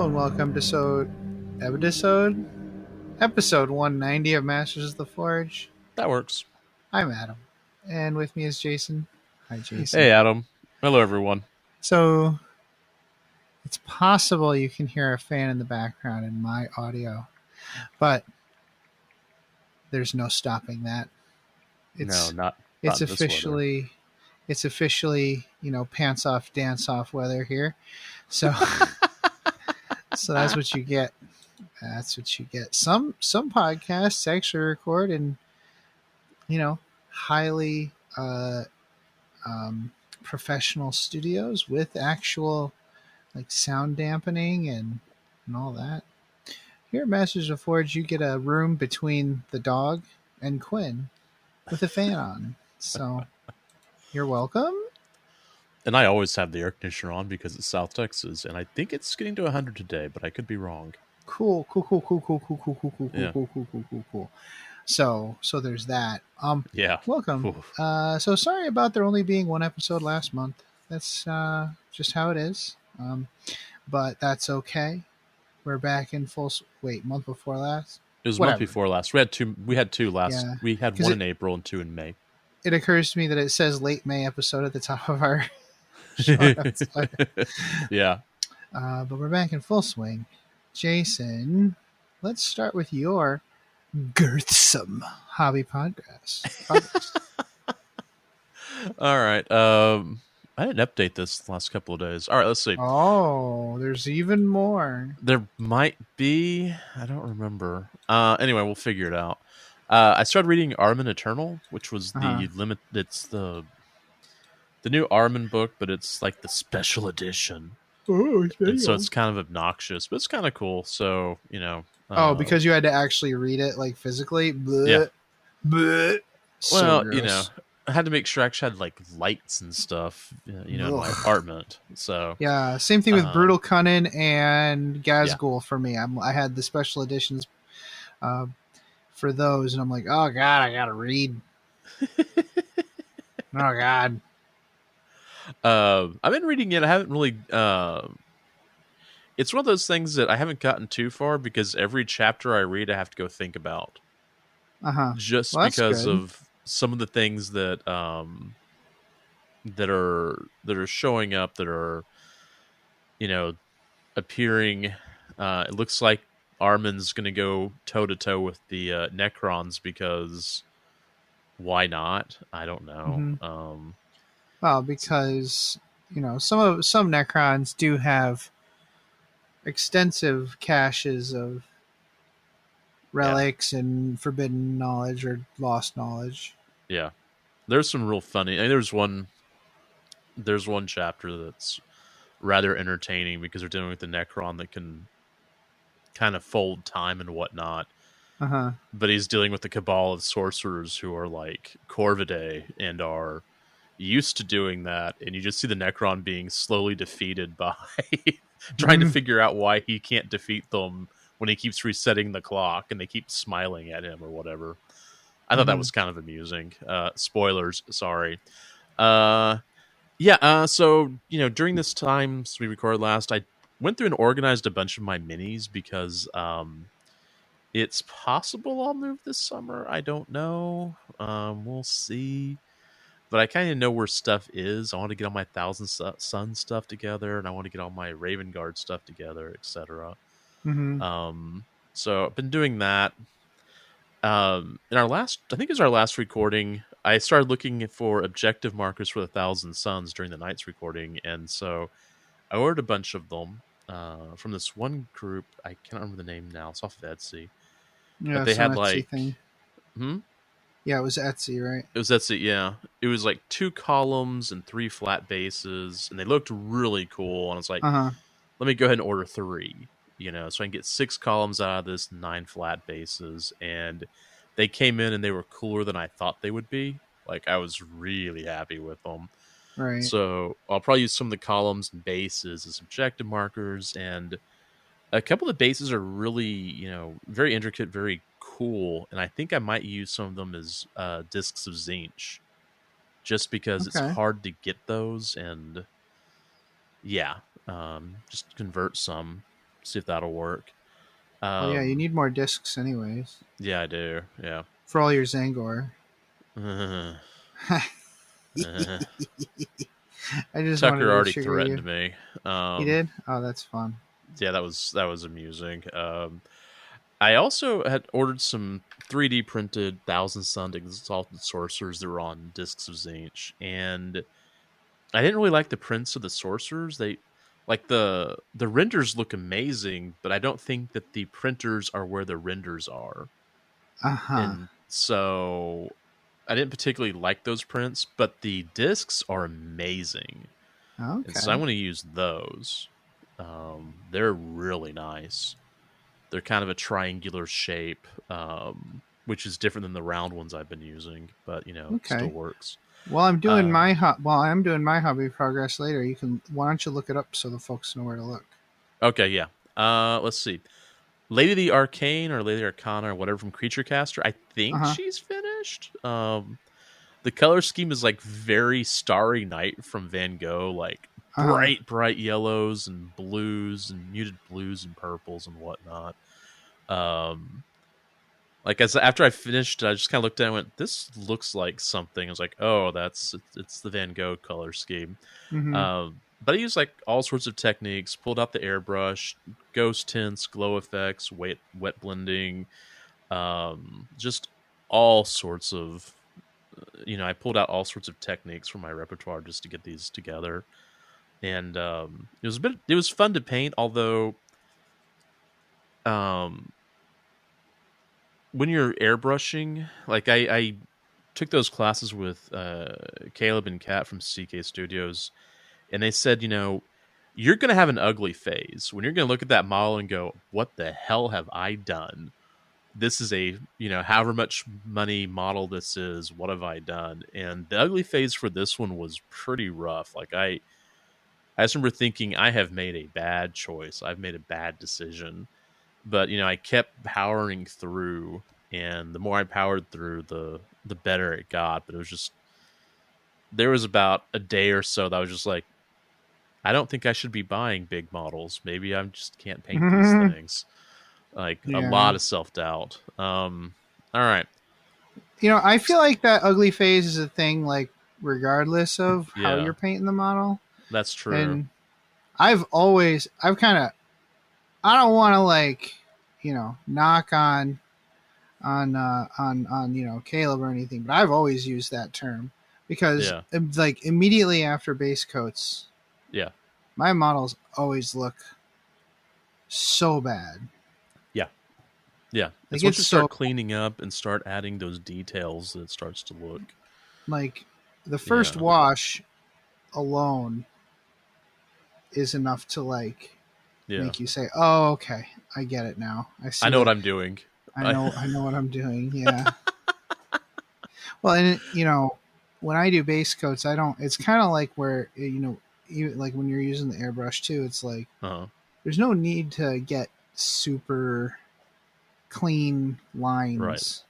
and welcome to episode 190 of Masters of the Forge. That works. I'm Adam, and with me is Jason. Hi, Jason. Hey, Adam. Hello, everyone. So, it's possible you can hear a fan in the background in my audio, but there's no stopping that. Not It's this officially, pants off, dance off weather here. So, so that's what you get. That's what you get. Some podcasts actually record in, highly professional studios with actual like sound dampening and all that. Here at Masters of Forge, you get a room between the dog and Quinn with a fan on. So you're welcome. And I always have the air conditioner on because it's South Texas, and I think it's getting to 100 today, but I could be wrong. Cool. So there's that. Yeah. Welcome. So sorry about there only being one episode last month. That's just how it is. But that's okay. We're back in full. Month before last. It was Whatever. month before last. We had two last. Yeah. We had one in April and two in May. It occurs to me that it says late May episode at the top of our show. Yeah. But we're back in full swing. Jason, let's start with your girthsome hobby podcast. All right. I didn't update this the last couple of days. All right, let's see. Oh, there's even more. There might be. I don't remember. Anyway, we'll figure it out. I started reading Armin Eternal, which was the limit. It's the new Armin book, but it's like the special edition. Oh, so it's kind of obnoxious, but it's kind of cool. So because you had to actually read it like physically. Bleh. Yeah. Bleh. Well, gross. I had to make sure I actually had like lights and stuff, in my apartment. So yeah, same thing with Brutal Cunning and Gazgul for me. I had the special editions for those, and I'm like, oh god, I gotta read. Oh god. I've been reading it. I haven't really. It's one of those things that I haven't gotten too far because every chapter I read, I have to go think about. Just because of some of the things that that are showing up, that are appearing. It looks like Armin's going to go toe to toe with the Necrons because why not? I don't know. Mm-hmm. Well, because some Necrons do have extensive caches of relics and forbidden knowledge or lost knowledge. Yeah, there's some real funny. There's one chapter that's rather entertaining because they're dealing with the Necron that can kind of fold time and whatnot. But he's dealing with the cabal of sorcerers who are like Corvidae and are used to doing that, and you just see the Necron being slowly defeated by trying to figure out why he can't defeat them when he keeps resetting the clock and they keep smiling at him or whatever. I thought that was kind of amusing. Spoilers, sorry. So during this time we recorded last, I went through and organized a bunch of my minis because it's possible I'll move this summer. I don't know. We'll see. But I kind of know where stuff is. I want to get all my Thousand Sun stuff together, and I want to get all my Raven Guard stuff together, etc. So I've been doing that. In our last, I think it was our last recording, I started looking for objective markers for the Thousand Suns during the night's recording, and so I ordered a bunch of them from this one group. I can't remember the name now. It's off of Etsy. Yeah, but they had Etsy like thing. Yeah, it was Etsy, right? It was Etsy, yeah. It was like 2 columns and 3 flat bases, and they looked really cool. And I was like, let me go ahead and order 3, so I can get 6 columns out of this, 9 flat bases. And they came in and they were cooler than I thought they would be. Like, I was really happy with them. Right. So I'll probably use some of the columns and bases as objective markers, and a couple of bases are really, very intricate, very cool, and I think I might use some of them as discs of Zinch, just because it's hard to get those, and just convert some. See if that'll work. Oh yeah, you need more discs anyways. Yeah, I do. Yeah. For all your Zangor. I just wanted Tucker to already trigger you. threatened me. He did? Oh, that's fun. Yeah, that was amusing. I also had ordered some 3D printed Thousand Sun Exalted Sorcerers that were on discs of Zinch, and I didn't really like the prints of the sorcerers. They like the renders look amazing, but I don't think that the printers are where the renders are. And so I didn't particularly like those prints, but the discs are amazing. Okay. And so I'm going to use those. They're really nice. They're kind of a triangular shape, which is different than the round ones I've been using, but it still works. Well, I'm doing my hobby progress later. Why don't you look it up so the folks know where to look? Okay, yeah. Let's see. Lady the Arcane or Lady Arcana or whatever from Creature Caster. I think she's finished. The color scheme is like very Starry Night from Van Gogh, like bright yellows and blues and muted blues and purples and whatnot. Like after I finished, I just kind of looked at it and went, "This looks like something." I was like, "Oh, it's the Van Gogh color scheme." But I used like all sorts of techniques. Pulled out the airbrush, ghost tints, glow effects, wet blending, just all sorts of. I pulled out all sorts of techniques from my repertoire just to get these together, and it was fun to paint. Although, when you're airbrushing, like I took those classes with Caleb and Kat from CK Studios, and they said, you're going to have an ugly phase when you're going to look at that model and go, "What the hell have I done? This is a, however much money model this is, what have I done?" And the ugly phase for this one was pretty rough. Like I just remember thinking, I have made a bad choice. I've made a bad decision. But, I kept powering through, and the more I powered through, the better it got. But it was just, there was about a day or so that I was just like, I don't think I should be buying big models. Maybe I just can't paint these things. Like a lot of self-doubt. All right. I feel like that ugly phase is a thing, like, regardless of how you're painting the model. That's true. And I don't want to, like, knock on Caleb or anything, but I've always used that term because like immediately after base coats, my models always look so bad. Yeah. It's once you start cleaning up and start adding those details that it starts to look like the first wash alone is enough to like make you say, "Oh, okay, I get it now. I know what I'm doing. I know what I'm doing." Yeah. Well, and when I do base coats, I don't. It's kind of like where even like when you're using the airbrush too. It's like there's no need to get super clean lines,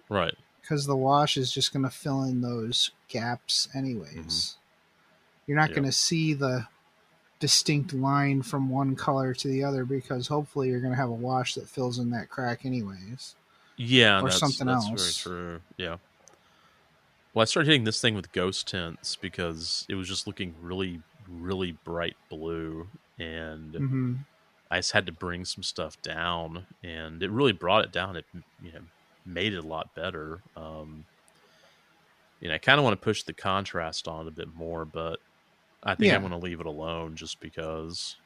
right? Because the wash is just going to fill in those gaps anyways. You're not going to see the distinct line from one color to the other because hopefully you're going to have a wash that fills in that crack anyways. Yeah, or something else. That's very true. Yeah. Well, I started hitting this thing with ghost tints because it was just looking really, really bright blue, and I just had to bring some stuff down, and it really brought it down. It made it a lot better. I kind of want to push the contrast on a bit more, but I think I'm going to leave it alone just because.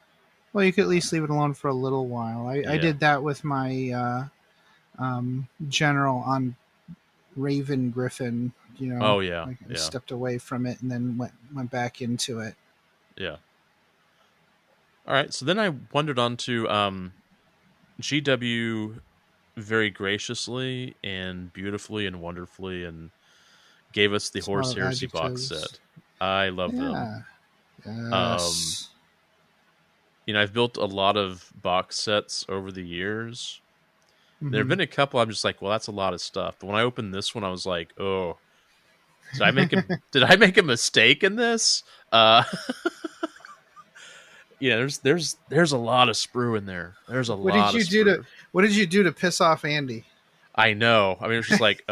Well, you could at least leave it alone for a little while. I did that with my general on Raven Griffin. Oh yeah, I stepped away from it and then went back into it. Yeah. All right, so then I wandered on to GW very graciously and beautifully and wonderfully and gave us the Horse Heresy box set. I love them. Yes. I've built a lot of box sets over the years. There have been a couple I'm just like, well, that's a lot of stuff. But when I opened this one, I was like, oh, did I make a mistake in this? Yeah, there's a lot of sprue in there. There's a What did lot of you do to sprue. What did you do to piss off Andy? I know. I mean, it's just like,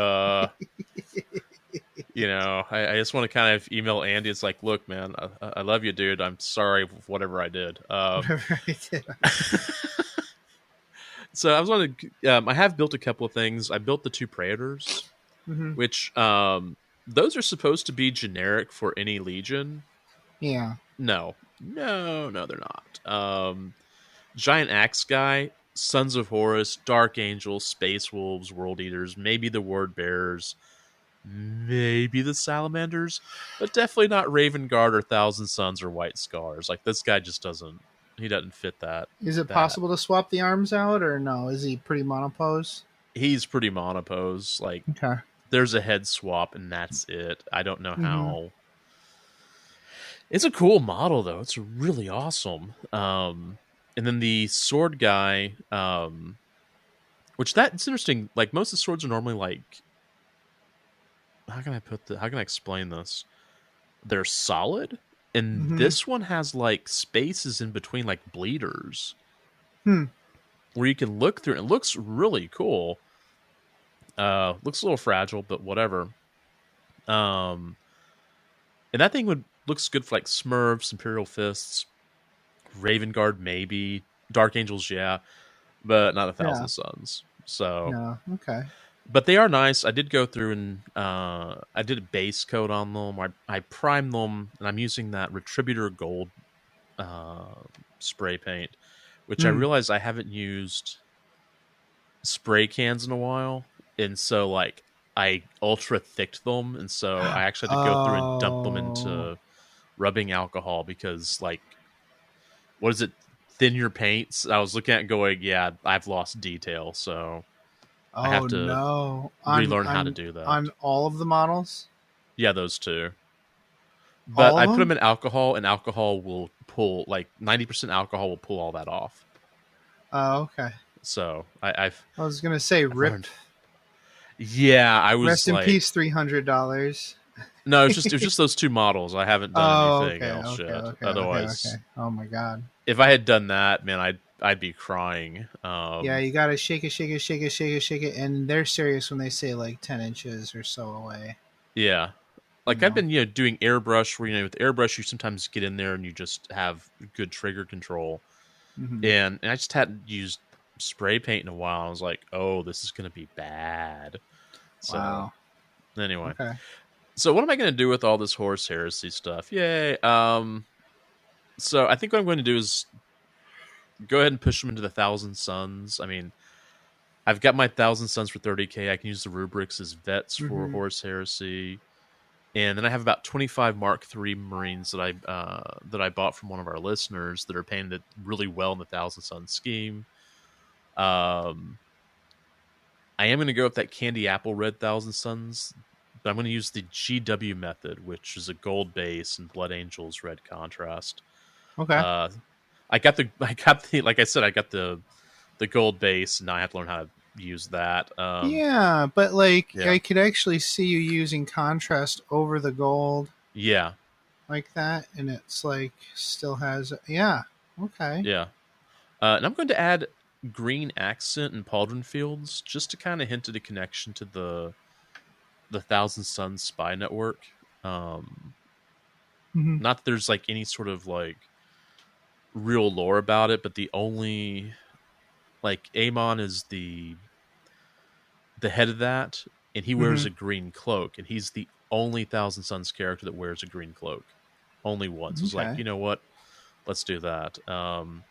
you know, I just want to kind of email Andy. It's like, look, man, I love you, dude. I'm sorry for whatever I did. Whatever I did. So I was on I have built a couple of things. I built the 2 Praetors, Mm-hmm. which those are supposed to be generic for any legion. Yeah. No, they're not. Giant Axe Guy, Sons of Horus, Dark Angels, Space Wolves, World Eaters, maybe the Word Bearers, maybe the Salamanders, but definitely not Raven Guard or Thousand Suns or White Scars. Like, this guy just doesn't fit that. Is it possible to swap the arms out, or no? Is he pretty monopose? He's pretty monopose. Like, Okay. there's a head swap and that's it. I don't know Mm-hmm. how. It's a cool model though. It's really awesome. And then the sword guy, which that's interesting. Like, most of the swords are normally like, how can I explain this? They're solid, and Mm-hmm. this one has like spaces in between, like bleeders, Hmm. where you can look through. It looks really cool. Looks a little fragile, but whatever. And that thing looks good for like Smurfs, Imperial Fists, Raven Guard, maybe Dark Angels, yeah, but not a Thousand Suns. So No. Okay. but they are nice. I did go through and I did a base coat on them. I primed them, and I'm using that Retributor Gold spray paint, which I realized I haven't used spray cans in a while, and so like I ultra thicked them, and so I actually had to go through and dump them into rubbing alcohol because, like, what is it? Thin your paints. I was looking at it going, yeah, I've lost detail, so I have to relearn how to do that. On all of the models? Yeah, those 2. But All I of put them? them in alcohol, and alcohol will pull, like, 90% alcohol will pull all that off. Oh, okay. So I was gonna say rip. Learned. Yeah, I was Rest like, in peace, $300. No, it was just those 2 models. I haven't done anything else yet. Okay, Otherwise, okay. Oh my god. If I had done that, man, I'd be crying. Yeah, you gotta shake it, and they're serious when they say like 10 inches or so away. Yeah, like, I've been doing airbrush, where with airbrush you sometimes get in there and you just have good trigger control, and I just hadn't used spray paint in a while. I was like, oh, this is gonna be bad. So, wow. Anyway, okay. So what am I going to do with all this Horus Heresy stuff? Yay! So I think what I'm going to do is go ahead and push them into the 1,000 Suns. I mean, I've got my 1,000 Suns for 30k. I can use the rubrics as vets for Horus Heresy, and then I have about 25 Mark III Marines that I bought from one of our listeners that are painted really well in the 1,000 Suns scheme. I am going to go with that Candy Apple Red 1,000 Suns, but I'm going to use the GW method, which is a gold base and Blood Angels red contrast. Okay. I got the like I said, I got the gold base, and now I have to learn how to use that. Yeah, but like I could actually see you using contrast over the gold. Yeah. Like that, and it's like still has okay. Yeah. And I'm going to add green accent and pauldron fields just to kind of hint at a connection to the 1,000 Suns spy network. Not that there's like any sort of like real lore about it, but the only, like, Amon is the head of that, and he wears a green cloak, and he's the only 1,000 Suns character that wears a green cloak. Only once. It's like, you know what? Let's do that. And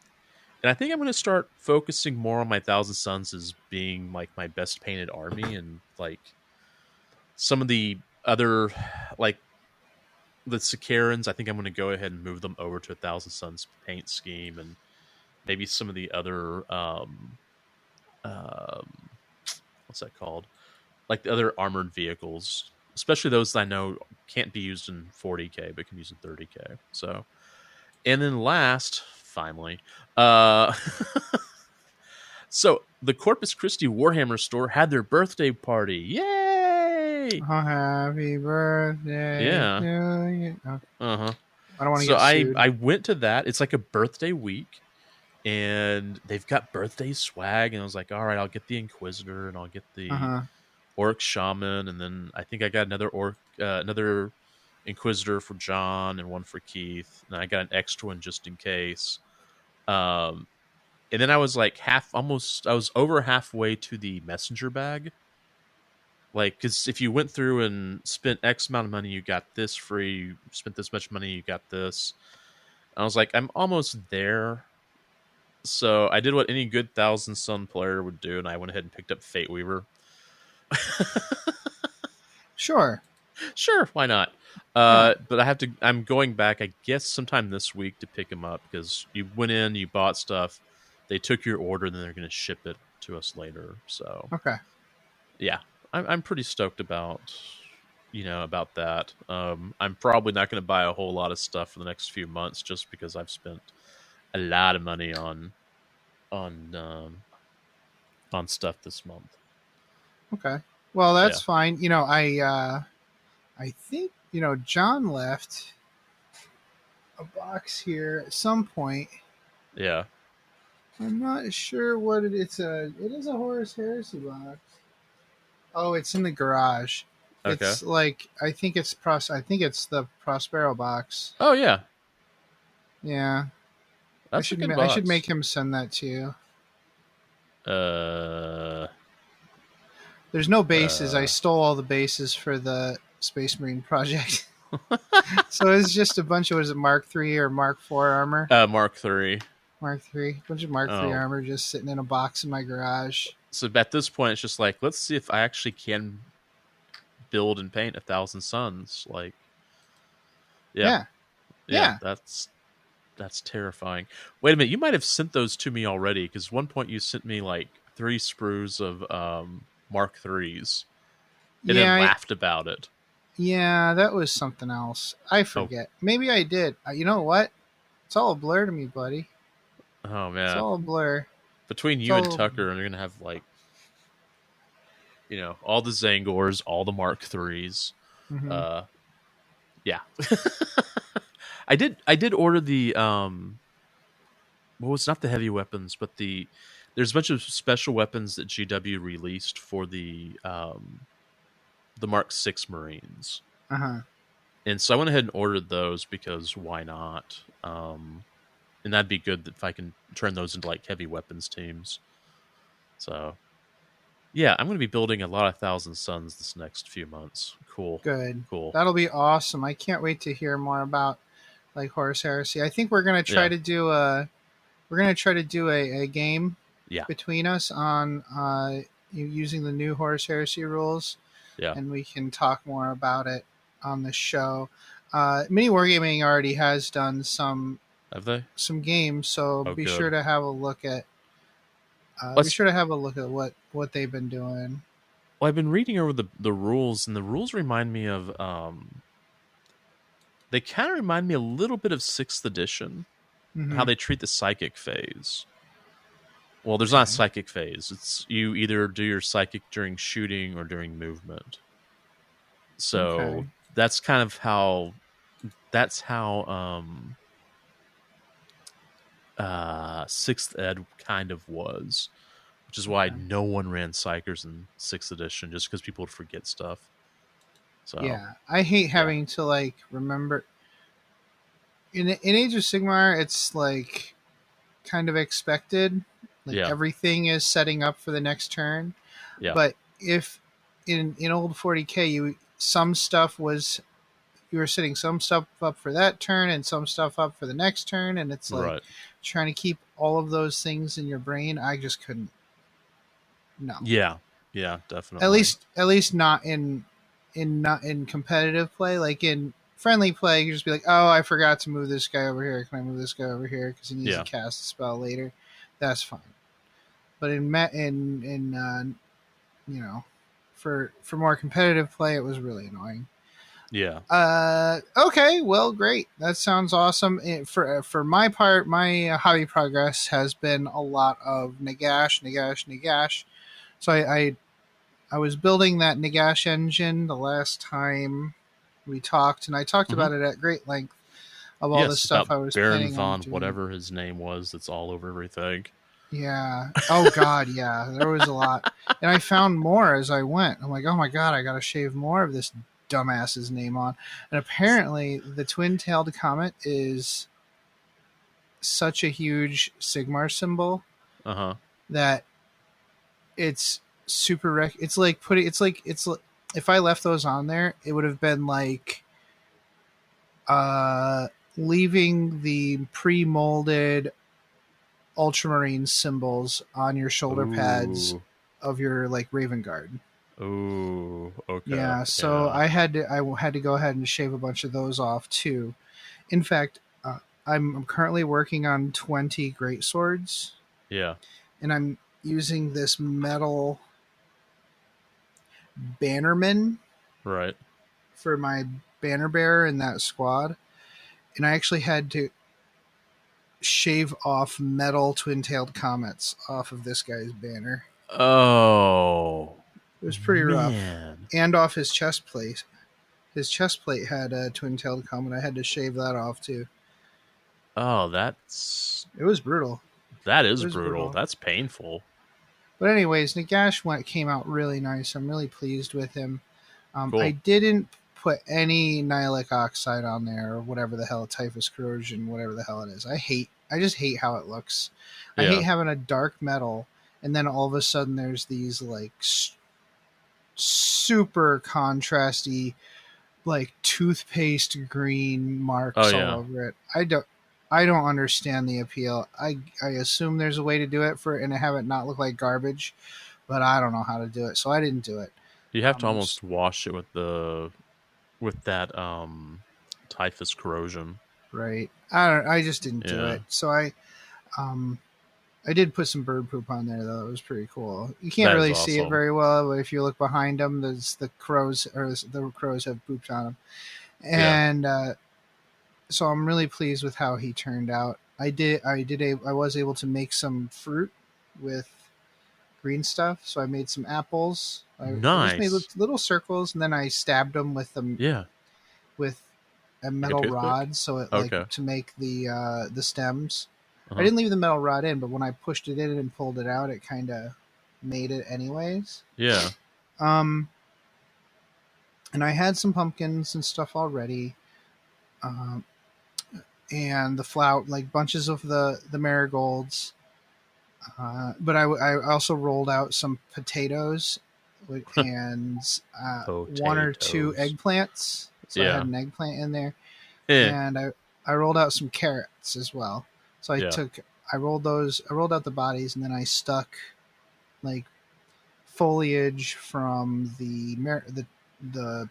I think I'm going to start focusing more on my 1,000 Suns as being like my best painted army, and like some of the other, like the Sicarans, I think I'm going to go ahead and move them over to 1,000 Suns paint scheme, and maybe some of the other what's that called? Like the other armored vehicles, especially those that I know can't be used in 40k but can be used in 30k. So, and then last, finally, so the Corpus Christi Warhammer store had their birthday party. Yay! Oh, happy birthday! Yeah. To you. Uh-huh. I don't want to So get sued. I went to that. It's like a birthday week, and they've got birthday swag. And I was like, all right, I'll get the Inquisitor, and I'll get the Orc Shaman, and then I think I got another Inquisitor for John and one for Keith, and I got an extra one just in case. And then I was like I was over halfway to the messenger bag. Like, because if you went through and spent X amount of money, you got this free. You spent this much money, you got this. And I was like, I'm almost there. So I did what any good Thousand Sun player would do, and I went ahead and picked up Fate Weaver. Sure, why not? But I'm going back, I guess, sometime this week to pick them up, because you went in, you bought stuff, they took your order, and then they're going to ship it to us later. So okay, yeah, I'm pretty stoked about that. I'm probably not going to buy a whole lot of stuff for the next few months, just because I've spent a lot of money on stuff this month. Okay, well, that's fine. I think John left a box here at some point. Yeah, I'm not sure what it is. It is a Horus Heresy box. Oh, it's in the garage. okay. It's like I think it's the Prospero box. Oh yeah, Yeah. that's a good box. I should make him send that to you. There's no bases. I stole all the bases for the Space Marine project. So it's just a bunch of, was it Mark III or Mark IV armor? Mark III. Mark III. A bunch of Mark III armor just sitting in a box in my garage. So at this point, it's just like, let's see if I actually can build and paint 1,000 Suns. Like, yeah. That's terrifying. Wait a minute, you might have sent those to me already, because one point you sent me like 3 sprues of Mark IIIs, and then laughed about it. Yeah, that was something else. I forget. Maybe I did. You know what? It's all a blur to me, buddy. Oh man, it's all a blur. Between you and Tucker, and you're gonna have like, all the Zangors, all the Mark IIIs. Mm-hmm. Yeah. I did order the it's not the heavy weapons, but there's a bunch of special weapons that GW released for the Mark VI Marines. And so I went ahead and ordered those, because why not? And that'd be good if I can turn those into like heavy weapons teams. So yeah, I'm going to be building a lot of 1,000 Suns this next few months. Cool. Good. Cool. That'll be awesome. I can't wait to hear more about like Horus Heresy. I think we're going to try to do a game between us on using the new Horus Heresy rules. Yeah. And we can talk more about it on the show. Mini Wargaming already has done some games, so be sure to have a look at what they've been doing. Well, I've been reading over the rules, and the rules remind me of they kind of remind me a little bit of 6th edition, how they treat the psychic phase. Well, there's not a psychic phase. It's you either do your psychic during shooting or during movement. So that's kind of how 6th ed kind of was, which is why no one ran psychers in 6th edition, just because people would forget stuff. So yeah, I hate having to like remember. In Age of Sigmar, it's like kind of expected. Like everything is setting up for the next turn. Yeah. But if in old 40K, you were setting some stuff up for that turn and some stuff up for the next turn, and it's like trying to keep all of those things in your brain. I just couldn't. No. Yeah, definitely. At least not in competitive play. Like in friendly play, you just be like, oh, I forgot to move this guy over here. Can I move this guy over here because he needs to cast a spell later? That's fine. But for more competitive play, it was really annoying. Yeah. Okay. Well, great. That sounds awesome. For my part, my hobby progress has been a lot of Nagash. So I was building that Nagash engine the last time we talked, and I talked about it at great length of all the Yes, stuff about I was Baron planning on von doing. whatever his name was that's all over everything. Yeah. Oh God, yeah. There was a lot, and I found more as I went. I'm like, oh my God, I got to shave more of this dumbass's name on. And apparently, the twin-tailed comet is such a huge Sigmar symbol Uh-huh. that it's it's like putting it's if I left those on there, it would have been like uh leaving the pre-molded ultramarine symbols on your shoulder pads Ooh. of your like Raven Guard. Ooh. Okay. Yeah, so Yeah. I had to go ahead and shave a bunch of those off too. In fact, I'm currently working on 20 great swords, Yeah. and I'm using this metal bannerman Right. for my banner bearer in that squad, and I actually had to shave off metal twin-tailed comets off of this guy's banner. Oh. It was pretty rough, Man. and off his chest plate. His chest plate had a twin-tailed comet. I had to shave that off too. Oh, It was brutal. that It is was brutal. brutal. That's painful. But anyways, came out really nice. I'm really pleased with him. I Cool. didn't put any nihilic oxide on there or whatever the hell, typhus corrosion, whatever the hell it is. I just hate how it looks. I hate Yeah. having a dark metal and then all of a sudden there's these like super contrasty, like toothpaste green Oh marks all yeah. over it. I don't understand the appeal. I assume there's a way to do it for and have it not look like garbage, but I don't know how to do it, so I didn't do it. You have to I'm almost wash it with that typhus corrosion. right. I just didn't do Yeah. it. So um I did put some bird poop on there though. It was pretty cool. You can't That is really see it awesome. very well, but if you look behind them, the crows have pooped on them, Yeah. and so I'm really pleased with how he turned out. I was able to make some fruit with green stuff. So I made some apples. I just made Nice. little circles, and then I stabbed them Yeah. with a Like a metal toothpick? rod, so it like Okay. to make the stems. I Uh-huh. didn't leave the metal rod in, but when I pushed it in and pulled it out, it kind of made it anyways. Yeah. Um, and I had some pumpkins and stuff already. Um, and the flower, like bunches of the marigolds. But I also rolled out some potatoes and one or two Potatoes. eggplants. So I had Yeah. an eggplant in there, Eh. and I rolled out some carrots as well. So Yeah. I rolled out the bodies, and then I stuck like foliage from the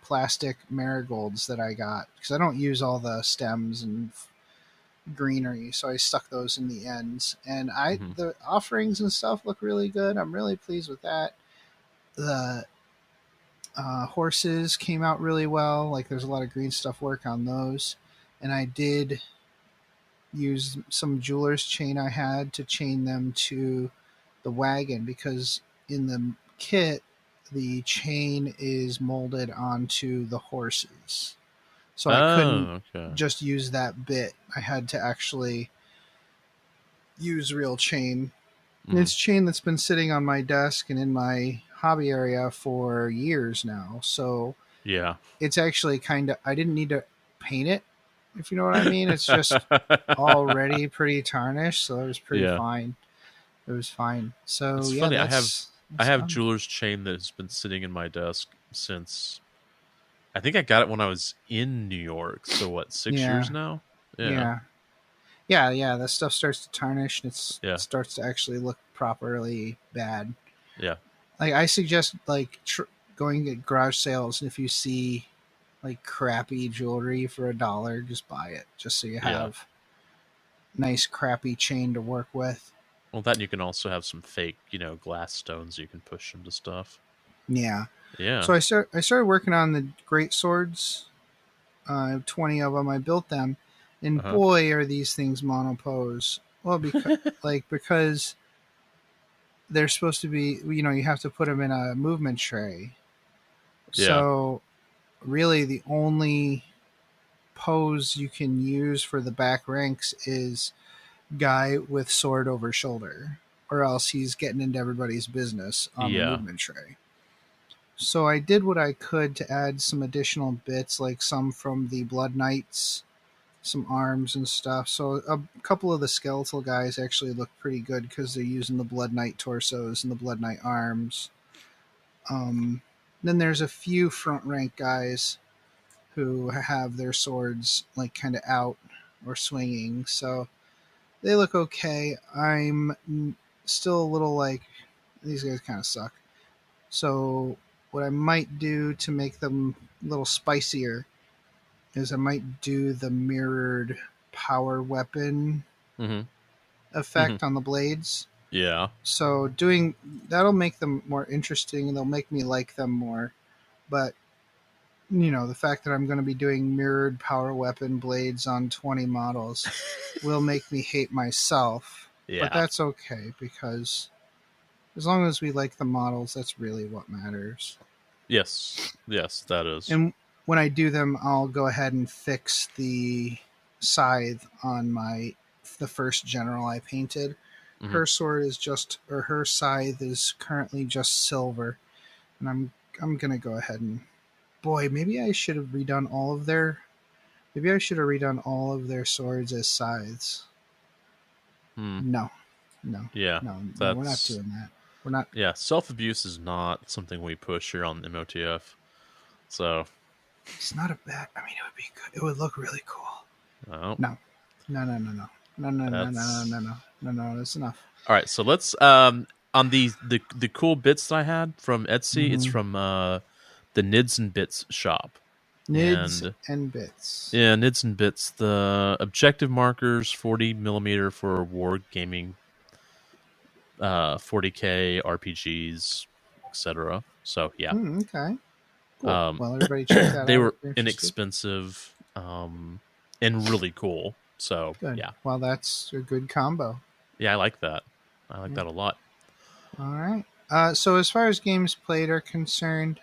plastic marigolds that I got because I don't use all the stems and greenery, so I stuck those in the ends. And Mm-hmm. the offerings and stuff look really good. I'm really pleased with that. The horses came out really well. Like there's a lot of green stuff work on those, and I did use some jeweler's chain I had to chain them to the wagon because in the kit the chain is molded onto the horses. So I couldn't Oh, okay. just use that bit. I had to actually use real chain. And Mm. it's chain that's been sitting on my desk and in my hobby area for years now. So Yeah. it's actually kind of, I didn't need to paint it, if you know what I mean. It's just already pretty tarnished. So it was pretty Yeah. fine. It was fine. So It's yeah, funny. that's I have done. jeweler's chain that's been sitting in my desk since I think I got it when I was in New York. So what, 6 years Yeah. now? Yeah. Yeah. Yeah. That stuff starts to tarnish and it Yeah. starts to actually look properly bad. Yeah. Like I suggest like going at garage sales, and if you see like crappy jewelry for $1, just buy it, just so you Yeah. have nice crappy chain to work with. Well, that and you can also have some fake, glass stones you can push into stuff. Yeah. Yeah. So I started working on the great swords. I have 20 of them. I built them, and Uh-huh. boy, are these things monopose. Well, because they're supposed to be, you have to put them in a movement tray. Yeah. So really, the only pose you can use for the back ranks is guy with sword over shoulder, or else he's getting into everybody's business on the movement tray. So I did what I could to add some additional bits, like some from the Blood Knights, some arms and stuff. So a couple of the skeletal guys actually look pretty good because they're using the Blood Knight torsos and the Blood Knight arms. Then there's a few front rank guys who have their swords like kind of out or swinging, so they look okay. I'm still a little like, these guys kind of suck. So what I might do to make them a little spicier is I might do the mirrored power weapon effect on the blades. Yeah. So doing that'll make them more interesting and they'll make me like them more. But the fact that I'm going to be doing mirrored power weapon blades on 20 models will make me hate myself. Yeah. But that's okay, because as long as we like the models, that's really what matters. Yes, that is. And when I do them, I'll go ahead and fix the scythe on the first general I painted. Her sword is her scythe is currently just silver, and I'm gonna go ahead and, boy, maybe I should have redone all of their swords as scythes. No, yeah, no, we're not doing that. We're not. Yeah, self-abuse is not something we push here on MOTF. So it's not a bad. I mean, it would be good. It would look really cool. Oh. No. No, that's enough. All right, so let's on the cool bits that I had from Etsy. It's from the Nids and Bits shop. Nids and Bits. Yeah, Nids and Bits. The objective markers, 40mm for war gaming, 40K RPGs, etc. So yeah. Okay. Cool. Well, everybody check that out. They were inexpensive and really cool. So good. Yeah. Well, that's a good combo. Yeah, I like that. I like that a lot. All right. So as far as games played are concerned,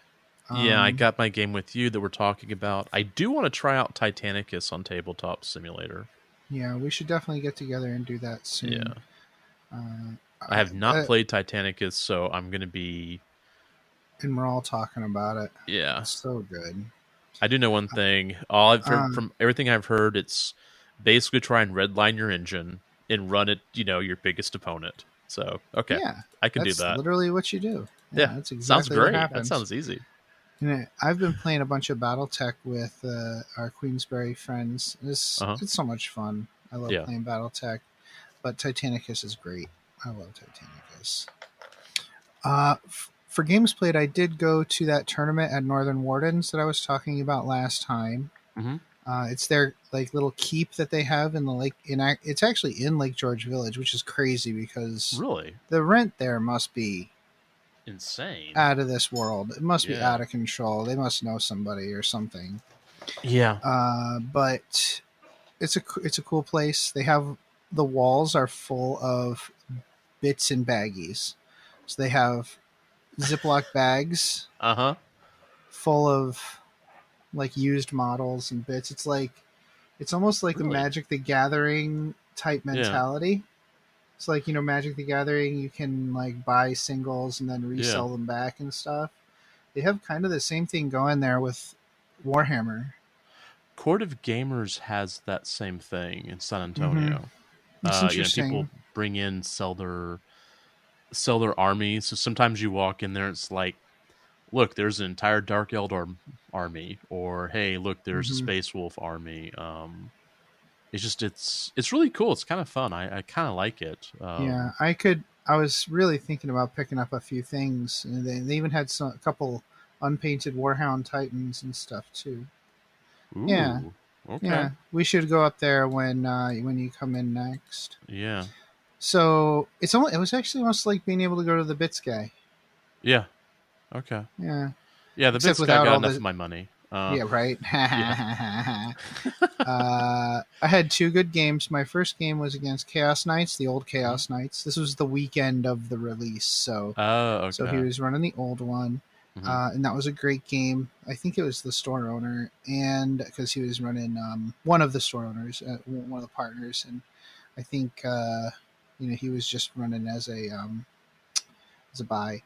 yeah, I got my game with you that we're talking about. I do want to try out Titanicus on Tabletop Simulator. Yeah, we should definitely get together and do that soon. Yeah. I have not played Titanicus, so I'm going to be... And we're all talking about it. Yeah. It's so good. I do know one thing. All I've heard, from everything I've heard, it's basically try and redline your engine and run it, your biggest opponent. So, okay. Yeah, I can do that. That's literally what you do. Yeah, that's exactly sounds great. What happens. That sounds easy. I've been playing a bunch of BattleTech with our Queensberry friends. It's so much fun. I love playing BattleTech, but Titanicus is great. I love Titanicus. For games played, I did go to that tournament at Northern Wardens that I was talking about last time. It's their little keep that they have in the lake. It's actually in Lake George Village, which is crazy because really the rent there must be insane, out of this world. It must be out of control. They must know somebody or something. Yeah. But it's a cool place. They have the walls are full of bits and baggies. So they have Ziploc bags full of used models and bits. It's almost like the Magic the Gathering type mentality. It's Magic the Gathering, you can buy singles and then resell them back and stuff. They have kind of the same thing going there with Warhammer. Court of Gamers has that same thing in San Antonio. It's interesting. People bring in, sell their armies. So sometimes you walk in there, it's like, look, there's an entire Dark Eldar army, or hey, look, there's a Space Wolf army. It's really cool. It's kind of fun. I kind of like it. I was really thinking about picking up a few things, and they even had a couple unpainted Warhound Titans and stuff too. Ooh, yeah. Okay. Yeah, we should go up there when you come in next. Yeah. So it was actually almost like being able to go to the Bits guy. Yeah. Okay. Yeah. Yeah, the Bits guy got enough of my money. Yeah, right. I had two good games. My first game was against Chaos Knights, the old Chaos Knights. This was the weekend of the release, so okay. So he was running the old one. And that was a great game. I think it was the store owner, and because he was running one of the store owners, one of the partners, and I think he was just running as a buy.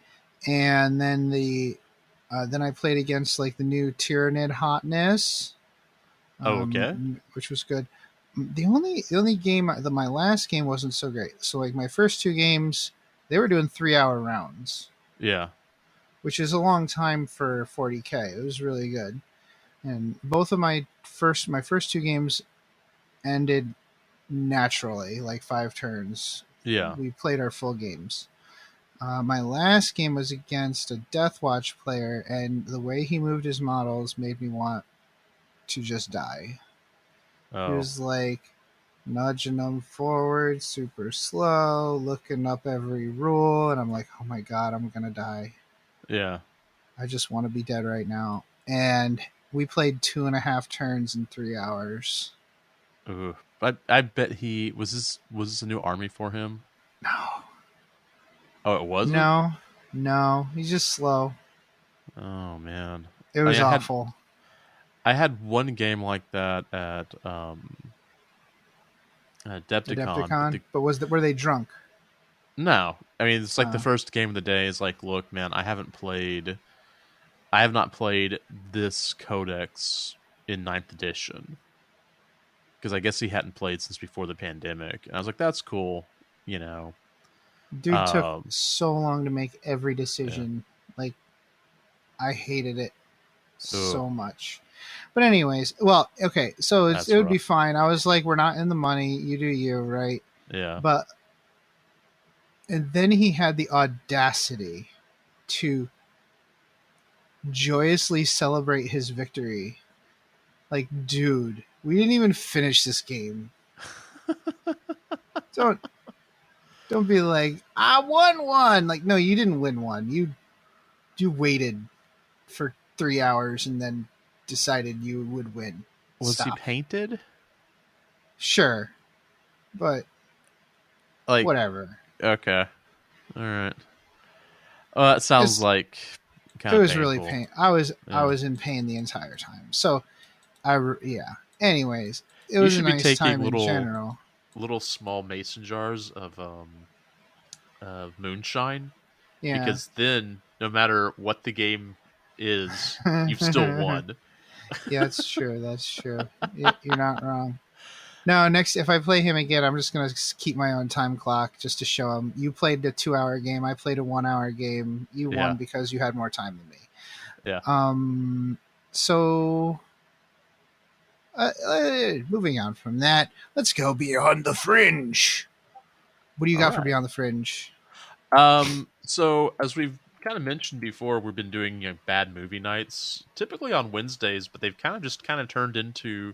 And then then I played against like the new Tyrannid Hotness, Okay. which was good. The only game that my last game wasn't so great. So like my first two games, they were doing 3-hour rounds. Yeah. Which is a long time for 40K. It was really good. And both of my first two games ended naturally, like 5 turns. Yeah. We played our full games. My last game was against a Deathwatch player, and the way he moved his models made me want to just die. Oh. He was like nudging them forward super slow, looking up every rule, and I'm like, oh my god, I'm gonna die. Yeah. I just want to be dead right now. And we played 2.5 turns in 3 hours. Ooh. I bet he was this a new army for him? No. Oh, it wasn't? No. He's just slow. Oh man. It was awful. I had one game like that at Adepticon. But were they drunk? No. I mean, it's like the first game of the day is like, look, man, I have not played this codex in 9th edition. Because I guess he hadn't played since before the pandemic. And I was like, that's cool, Dude took so long to make every decision. Yeah. Like, I hated it so much. But anyways, well, okay, so it would be fine. I was like, we're not in the money. You do you, right? Yeah. And then he had the audacity to joyously celebrate his victory. Like, dude, we didn't even finish this game. Don't be like, I won one. Like, no, you didn't win one. You waited for 3 hours and then decided you would win. Was he painted? Sure, but like whatever. Okay, all right. That sounds like kind of. It was painful. Really pain. I was in pain the entire time. So, Anyways, it was a nice time in general. Little small mason jars of moonshine. Yeah. Because then, no matter what the game is, you've still won. Yeah, that's true. You're not wrong. No, if I play him again, I'm just going to keep my own time clock just to show him. You played a 2-hour game. I played a 1-hour game. You won because you had more time than me. Yeah. So, moving on from that, let's go Beyond the Fringe. What do you got for Beyond the Fringe? So as we've kind of mentioned before, we've been doing bad movie nights, typically on Wednesdays, but they've kind of turned into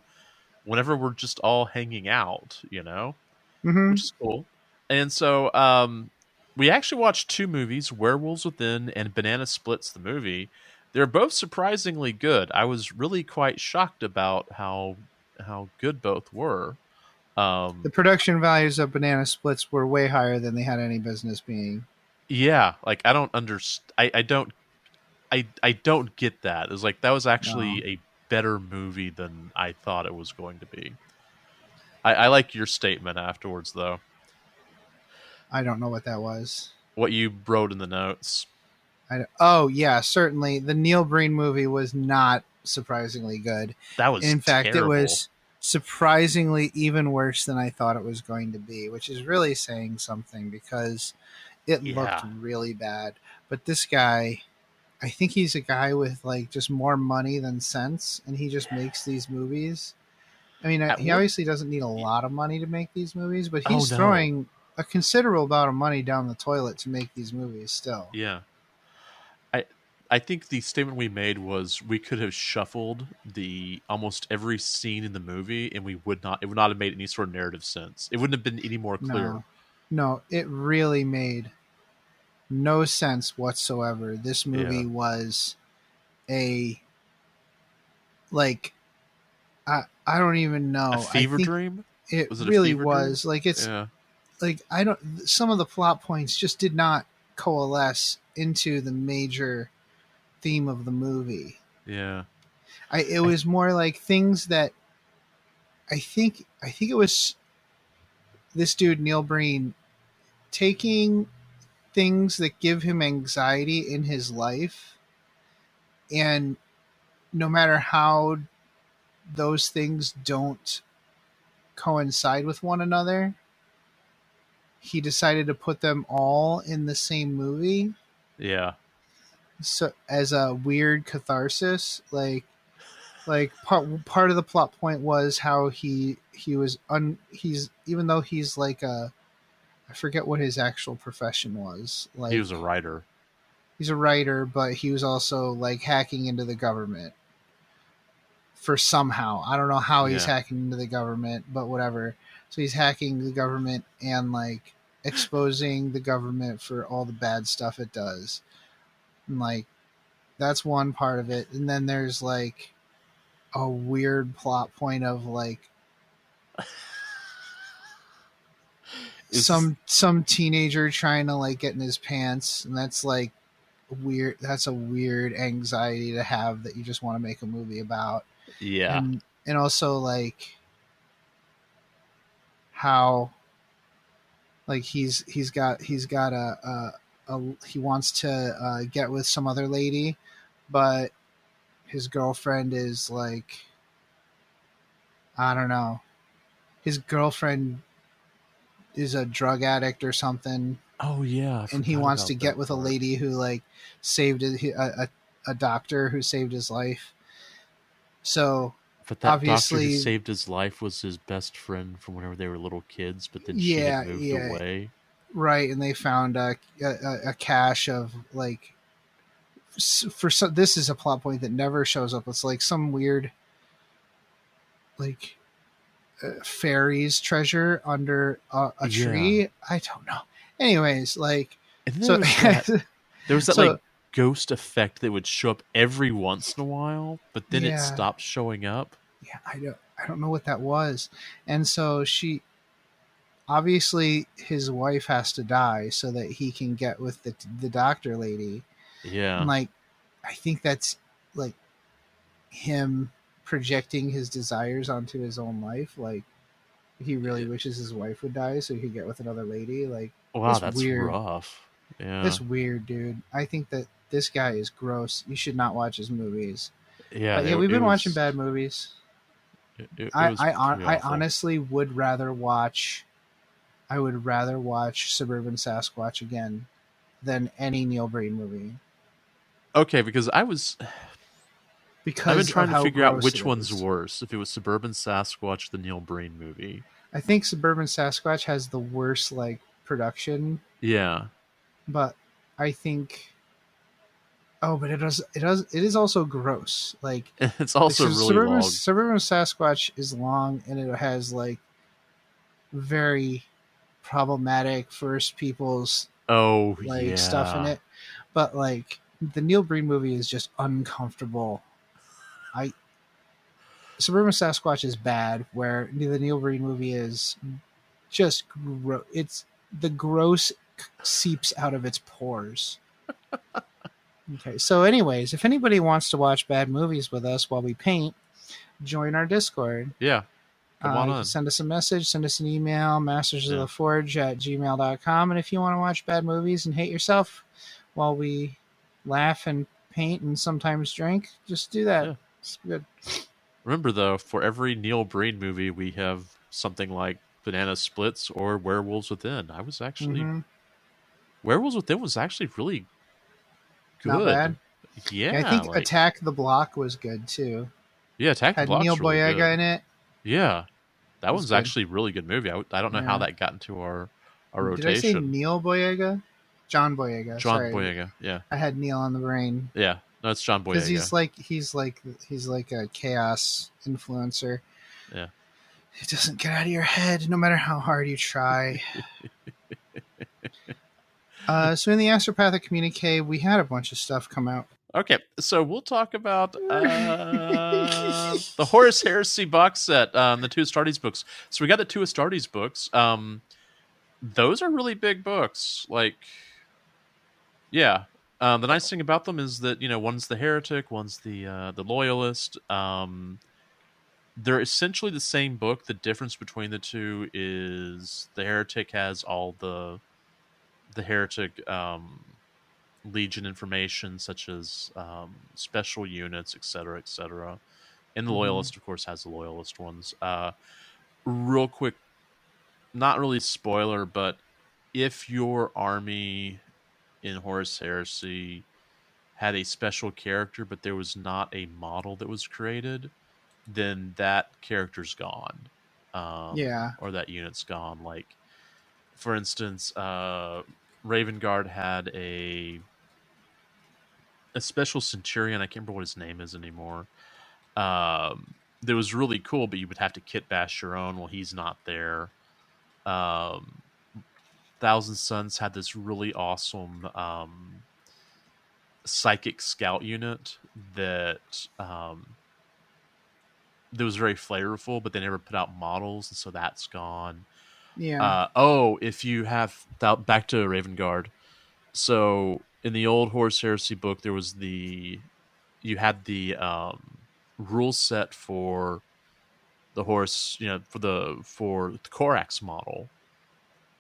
whenever we're just all hanging out, mm-hmm. Which is cool. And so we actually watched 2 movies, Werewolves Within and Banana Splits the movie. They're both surprisingly good. I was really quite shocked about how good both were. The production values of Banana Splits were way higher than they had any business being. Yeah, like I don't understand. I don't get that. It was like that was actually a better movie than I thought it was going to be. I like your statement afterwards, though. I don't know what that was. What you wrote in the notes. Yeah, certainly. The Neil Breen movie was not surprisingly good. That was in fact, terrible. It was surprisingly even worse than I thought it was going to be, which is really saying something because it looked really bad. But this guy, I think he's a guy with like just more money than sense, and he just makes these movies. I mean, he obviously doesn't need a lot of money to make these movies, but he's throwing a considerable amount of money down the toilet to make these movies still. Yeah. I think the statement we made was we could have shuffled almost every scene in the movie, and it would not have made any sort of narrative sense. It wouldn't have been any more clear. No, it really made no sense whatsoever. This movie was I don't even know. A fever dream? It really was. Like like some of the plot points just did not coalesce into the major theme of the movie. Yeah. It was more like things that I think it was this dude Neil Breen taking things that give him anxiety in his life, and no matter how those things don't coincide with one another, he decided to put them all in the same movie. Yeah. So as a weird catharsis, like part of the plot point was how he's even though he's like I forget what his actual profession was. Like he was a writer. He's a writer, but he was also like hacking into the government for somehow. I don't know how he's hacking into the government, but whatever. So he's hacking the government and like exposing the government for all the bad stuff it does. And like that's one part of it. And then there's like a weird plot point of like some teenager trying to like get in his pants, and that's like weird. That's a weird anxiety to have that you just want to make a movie about. Yeah. And also like how like he's got a he wants to get with some other lady, but his girlfriend is like, I don't know, his girlfriend is a drug addict or something. Oh yeah, and he wants to get with a lady who like saved a doctor who saved his life. So but that doctor who saved his life was his best friend from whenever they were little kids, but then she had moved away. Right, and they found a cache of like this is a plot point that never shows up. It's like some weird like fairies treasure under a tree. I don't know. Anyways, like there was that like ghost effect that would show up every once in a while, but then it stopped showing up. Yeah, I don't know what that was. And so obviously his wife has to die so that he can get with the doctor lady. Yeah. And like I think that's like him projecting his desires onto his own life. Like he really wishes his wife would die so he could get with another lady. Like, wow, that's weird. Rough. Yeah. That's weird, dude. I think that this guy is gross. You should not watch his movies. Yeah. But yeah, we've been watching bad movies. I honestly would rather watch Suburban Sasquatch again than any Neil Breen movie. Okay, because I've been trying to figure out which one's worse. If it was Suburban Sasquatch, the Neil Breen movie. I think Suburban Sasquatch has the worst like production. Yeah. But I think but it is also gross. Like it's also really long. Suburban Sasquatch is long and it has like very problematic first people's stuff in it. But like the Neil Breen movie is just uncomfortable. Suburban Sasquatch is bad, where the Neil Breen movie is just it's the gross seeps out of its pores. Okay, so anyways, if anybody wants to watch bad movies with us while we paint, join our Discord. Yeah. Come on. Send us a message, send us an email, mastersoftheforge@gmail.com. And if you want to watch bad movies and hate yourself while we laugh and paint and sometimes drink, just do that. Yeah. It's good. Remember, though, for every Neil Breen movie, we have something like Banana Splits or Werewolves Within. Werewolves Within was actually really good. Not bad. Yeah. I think Attack the Block was good, too. Yeah, Attack the Block had Neil Boyega in it. Yeah. That one's actually a really good movie. I don't know how that got into our rotation. Did I say Neil Boyega? John Boyega. John Boyega, yeah. I had Neil on the brain. Yeah. No, it's John Boyega. Because he's like a chaos influencer. Yeah. It doesn't get out of your head no matter how hard you try. So in the Astropathic Communique, we had a bunch of stuff come out. Okay, so we'll talk about the Horus Heresy box set, the two Astartes books. So we got the two Astartes books. Those are really big books. Like, yeah. The nice thing about them is that one's the heretic, one's the loyalist. They're essentially the same book. The difference between the two is the heretic has all the heretic legion information, such as special units, etc., etc. And the loyalist, of course, has the loyalist ones. Real quick, not really spoiler, but if your army in Horus Heresy had a special character, but there was not a model that was created, then that character's gone. Yeah. Or that unit's gone. Like, for instance, Raven Guard had a special centurion. I can't remember what his name is anymore. That was really cool, but you would have to kit bash your own. Well, he's not there. Thousand Suns had this really awesome psychic scout unit that was very flavorful, but they never put out models, and so that's gone. Yeah. If you have back to Raven Guard. So in the old Horus Heresy book, there was you had the rule set for the Horus, for the Korax model,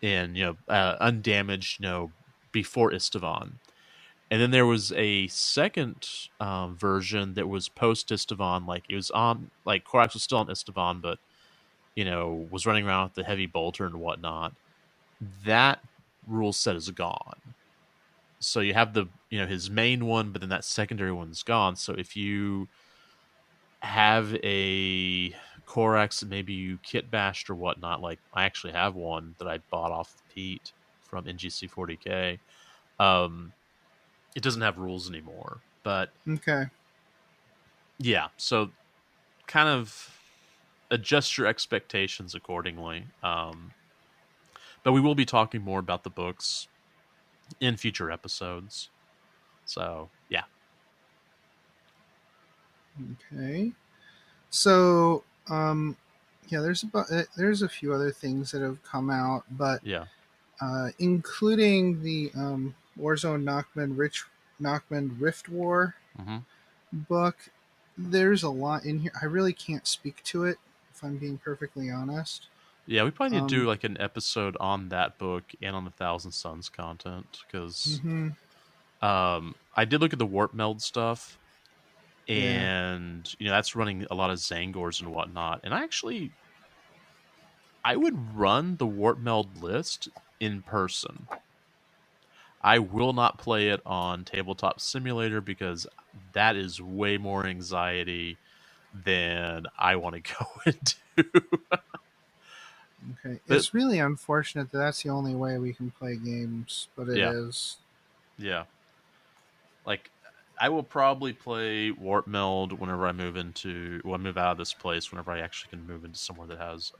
and undamaged, before Istvan. And then there was a second version that was post Istvan, like it was on, like Korax was still on Istvan, but was running around with the heavy bolter and whatnot. That rule set is gone. So you have his main one, but then that secondary one's gone. So if you have a Korax that maybe you kit bashed or whatnot, like I actually have one that I bought off Pete from NGC 40K. It doesn't have rules anymore, but okay. Yeah, so kind of adjust your expectations accordingly. But we will be talking more about the books in future episodes. So, yeah. Okay. So, yeah, there's a few other things that have come out, but yeah, including the Warzone Nachman Rift War book. There's a lot in here. I really can't speak to it, if I'm being perfectly honest. Yeah, we probably need to do like an episode on that book and on the Thousand Suns content, because I did look at the warp meld stuff, and that's running a lot of Zangors and whatnot. And I would run the warp meld list in person. I will not play it on Tabletop Simulator because that is way more anxiety than I want to go into. Okay. It's really unfortunate that that's the only way we can play games, but it is. Yeah. Like, I will probably play Warp Meld whenever I move out of this place, whenever I actually can move into somewhere that has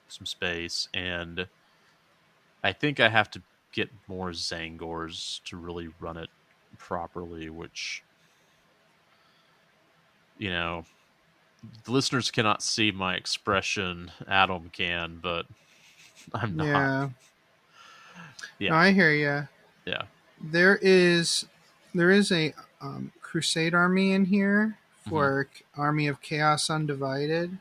some space. And I think I have to get more Zangors to really run it properly, which, the listeners cannot see my expression. Adam can, but I'm not. Yeah. No, I hear you. Yeah. There is a Crusade army in here for Army of Chaos Undivided,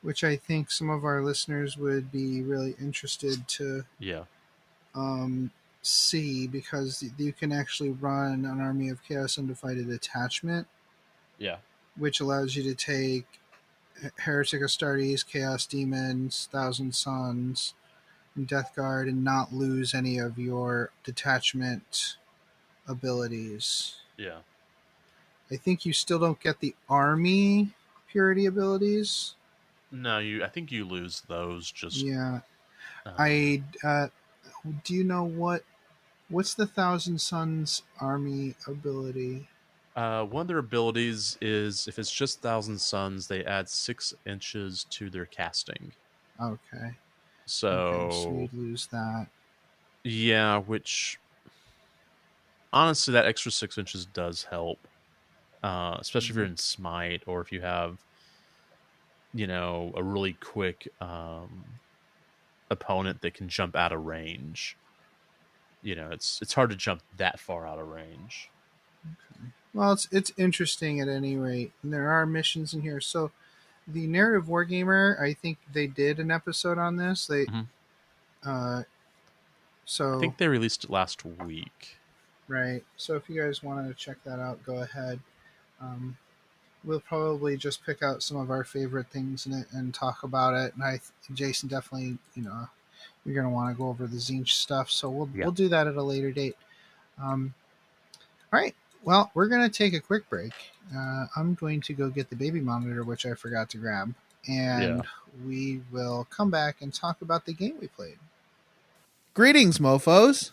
which I think some of our listeners would be really interested to see, because you can actually run an Army of Chaos Undivided attachment. Yeah. Which allows you to take Heretic Astartes, Chaos Demons, Thousand Suns, and Death Guard, and not lose any of your detachment abilities. Yeah. I think you still don't get the army purity abilities. No, I think you lose those. Just yeah. Do you know what's the Thousand Suns army ability? One of their abilities is, if it's just Thousand Suns, they add 6 inches to their casting. Okay. So you'd lose that. Yeah, which honestly, that extra 6 inches does help, especially if you're in Smite, or if you have, a really quick opponent that can jump out of range. it's hard to jump that far out of range. Okay. Well, it's interesting at any rate. And there are missions in here. So the Narrative Wargamer, I think they did an episode on this. So I think they released it last week. Right. So if you guys wanted to check that out, go ahead. We'll probably just pick out some of our favorite things in it and talk about it. And Jason, definitely, you're going to want to go over the Zinch stuff. So we'll do that at a later date. All right. Well, we're going to take a quick break. I'm going to go get the baby monitor, which I forgot to grab. And we will come back and talk about the game we played. Greetings, mofos.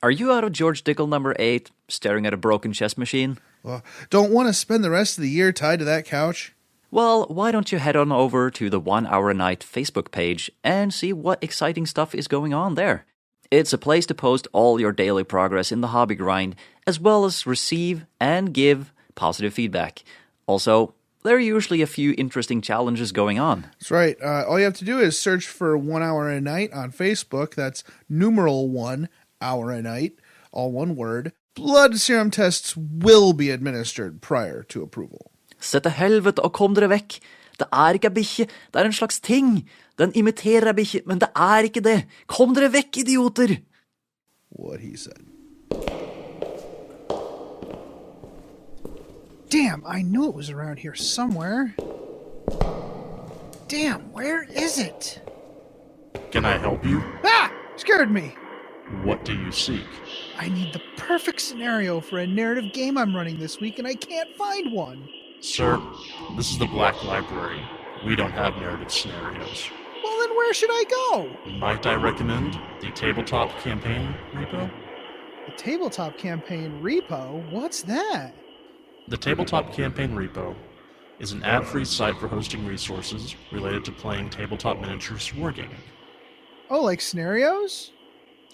Are you out of George Dickel number 8, staring at a broken chess machine? Well, don't want to spend the rest of the year tied to that couch? Well, why don't you head on over to the 1 Hour a Night Facebook page and see what exciting stuff is going on there. It's a place to post all your daily progress in the hobby grind, as well as receive and give positive feedback. Also, there are usually a few interesting challenges going on. That's right. All you have to do is search for 1 Hour a Night on Facebook. That's numeral 1 Hour a Night, all one word. Blood serum tests will be administered prior to approval. Se til helvete og kom dere vekk. Det er ikke bikkje, det er en slags ting. Den imiterer bikkje, men det er ikke det. Kom dere vekk, idioter! What he said. Damn, I knew it was around here somewhere. Damn, where is it? Can I help you? Ah! Scared me. What do you seek? I need the perfect scenario for a narrative game I'm running this week, and I can't find one. Sir, this is the Black Library. We don't have narrative scenarios. Well, then where should I go? Might I recommend the Tabletop Campaign Repo? The Tabletop Campaign Repo? What's that? The Tabletop Campaign Repo is an ad-free site for hosting resources related to playing tabletop miniatures wargaming. Oh, like scenarios?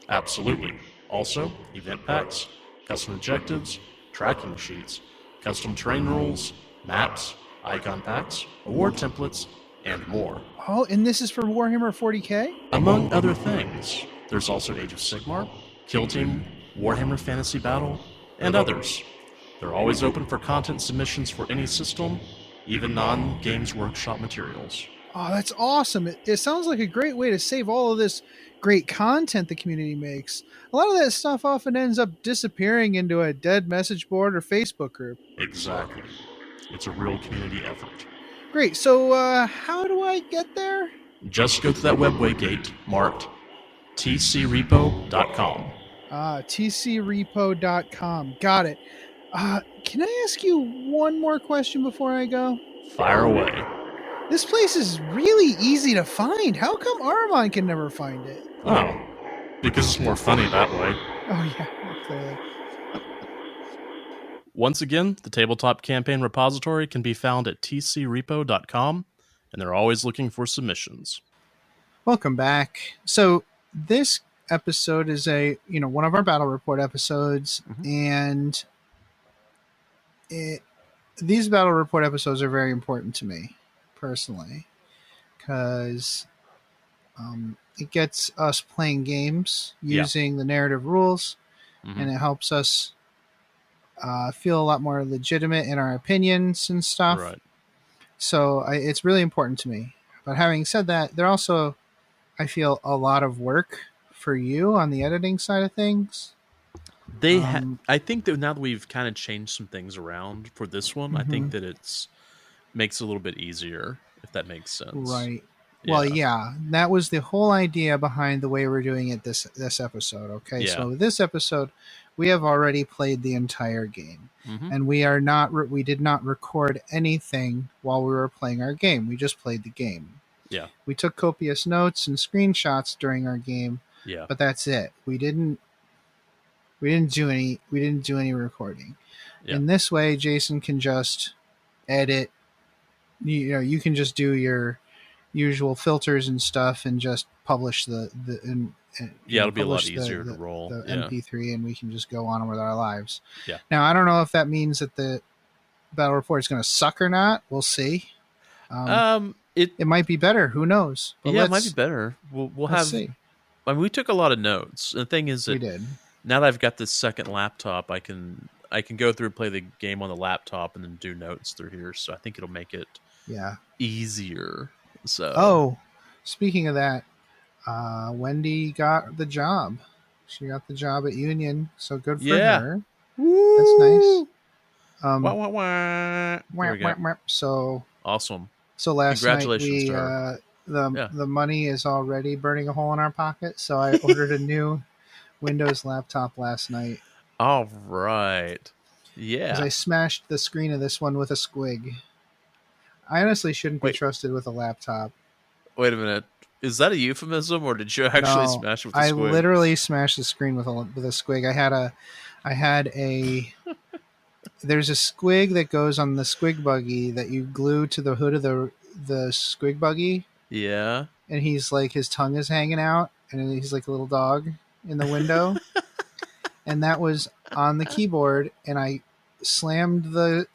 Absolutely. Also, event packs, custom objectives, tracking sheets, custom terrain rules, maps, icon packs, award templates, and more. Oh, and this is for Warhammer 40k? Among other things. There's also Age of Sigmar, Kill Team, Warhammer Fantasy Battle, and others. They're always open for content submissions for any system, even non-Games Workshop materials. Oh, that's awesome. It sounds like a great way to save all of this great content the community makes. A lot of that stuff often ends up disappearing into a dead message board or Facebook group. Exactly. It's a real community effort. Great. So how do I get there? Just go to that webway gate marked tcrepo.com. tcrepo.com. Got it. Can I ask you one more question before I go? Fire away. This place is really easy to find. How come Aramon can never find it? Oh, because it's more funny that way. Oh, yeah, clearly. Once again, the Tabletop Campaign repository can be found at tcrepo.com, and they're always looking for submissions. Welcome back. So this episode is one of our battle report episodes, and these battle report episodes are very important to me personally, because it gets us playing games using the narrative rules, and it helps us feel a lot more legitimate in our opinions and stuff. Right. So it's really important to me. But having said that, they're also, I feel, a lot of work for you on the editing side of things. I think that now that we've kind of changed some things around for this one, I think that it's makes it a little bit easier, if that makes sense. Right. Yeah. Well, yeah, that was the whole idea behind the way we're doing it this episode. Okay, so this episode, we have already played the entire game, and we did not record anything while we were playing our game. We just played the game. Yeah. We took copious notes and screenshots during our game. Yeah. But that's it. We didn't do any recording. Yeah. In this way, Jason can just edit. You can just do your usual filters and stuff and just publish it'll be a lot easier to roll the MP3, and we can just go on with our lives. Yeah. Now, I don't know if that means that the battle report is going to suck or not. We'll see. It might be better. Who knows? But it might be better. We'll have. See. I mean, we took a lot of notes. The thing is that we did. now that I've got this second laptop, I can go through and play the game on the laptop and then do notes through here. So I think it'll make it easier. So speaking of that, Wendy got the job. She got the job at Union, so good for her. Woo! That's nice. So awesome. So last night we the money is already burning a hole in our pocket. So I ordered a new Windows laptop last night. All right. Yeah. Because I smashed the screen of this one with a squig. I honestly shouldn't be trusted with a laptop. Wait a minute. Is that a euphemism, or did you actually smash it with a squig? I literally smashed the screen with a squig. I had a there's a squig that goes on the squig buggy that you glue to the hood of the squig buggy. Yeah. And he's like, his tongue is hanging out, and he's like a little dog in the window. And that was on the keyboard, and I slammed the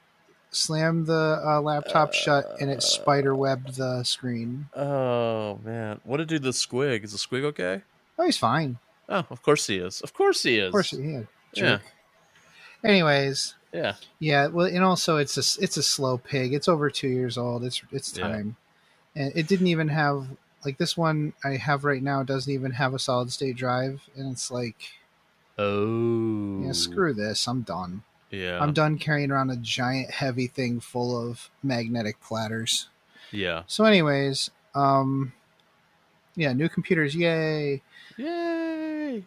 laptop shut, and it spider webbed the screen. Oh man, what did do the squig? Is the squig okay? Oh, he's fine. Oh, of course he is. Of course he is. Of course he is. Yeah. Anyways. Yeah. Yeah. Well, and also it's a slow pig. It's over 2 years old. It's time, and it didn't even have like this one I have right now doesn't even have a solid state drive, and it's like, yeah, screw this. I'm done. Yeah. I'm done carrying around a giant heavy thing full of magnetic platters. Yeah. So anyways, new computers, yay. Yay.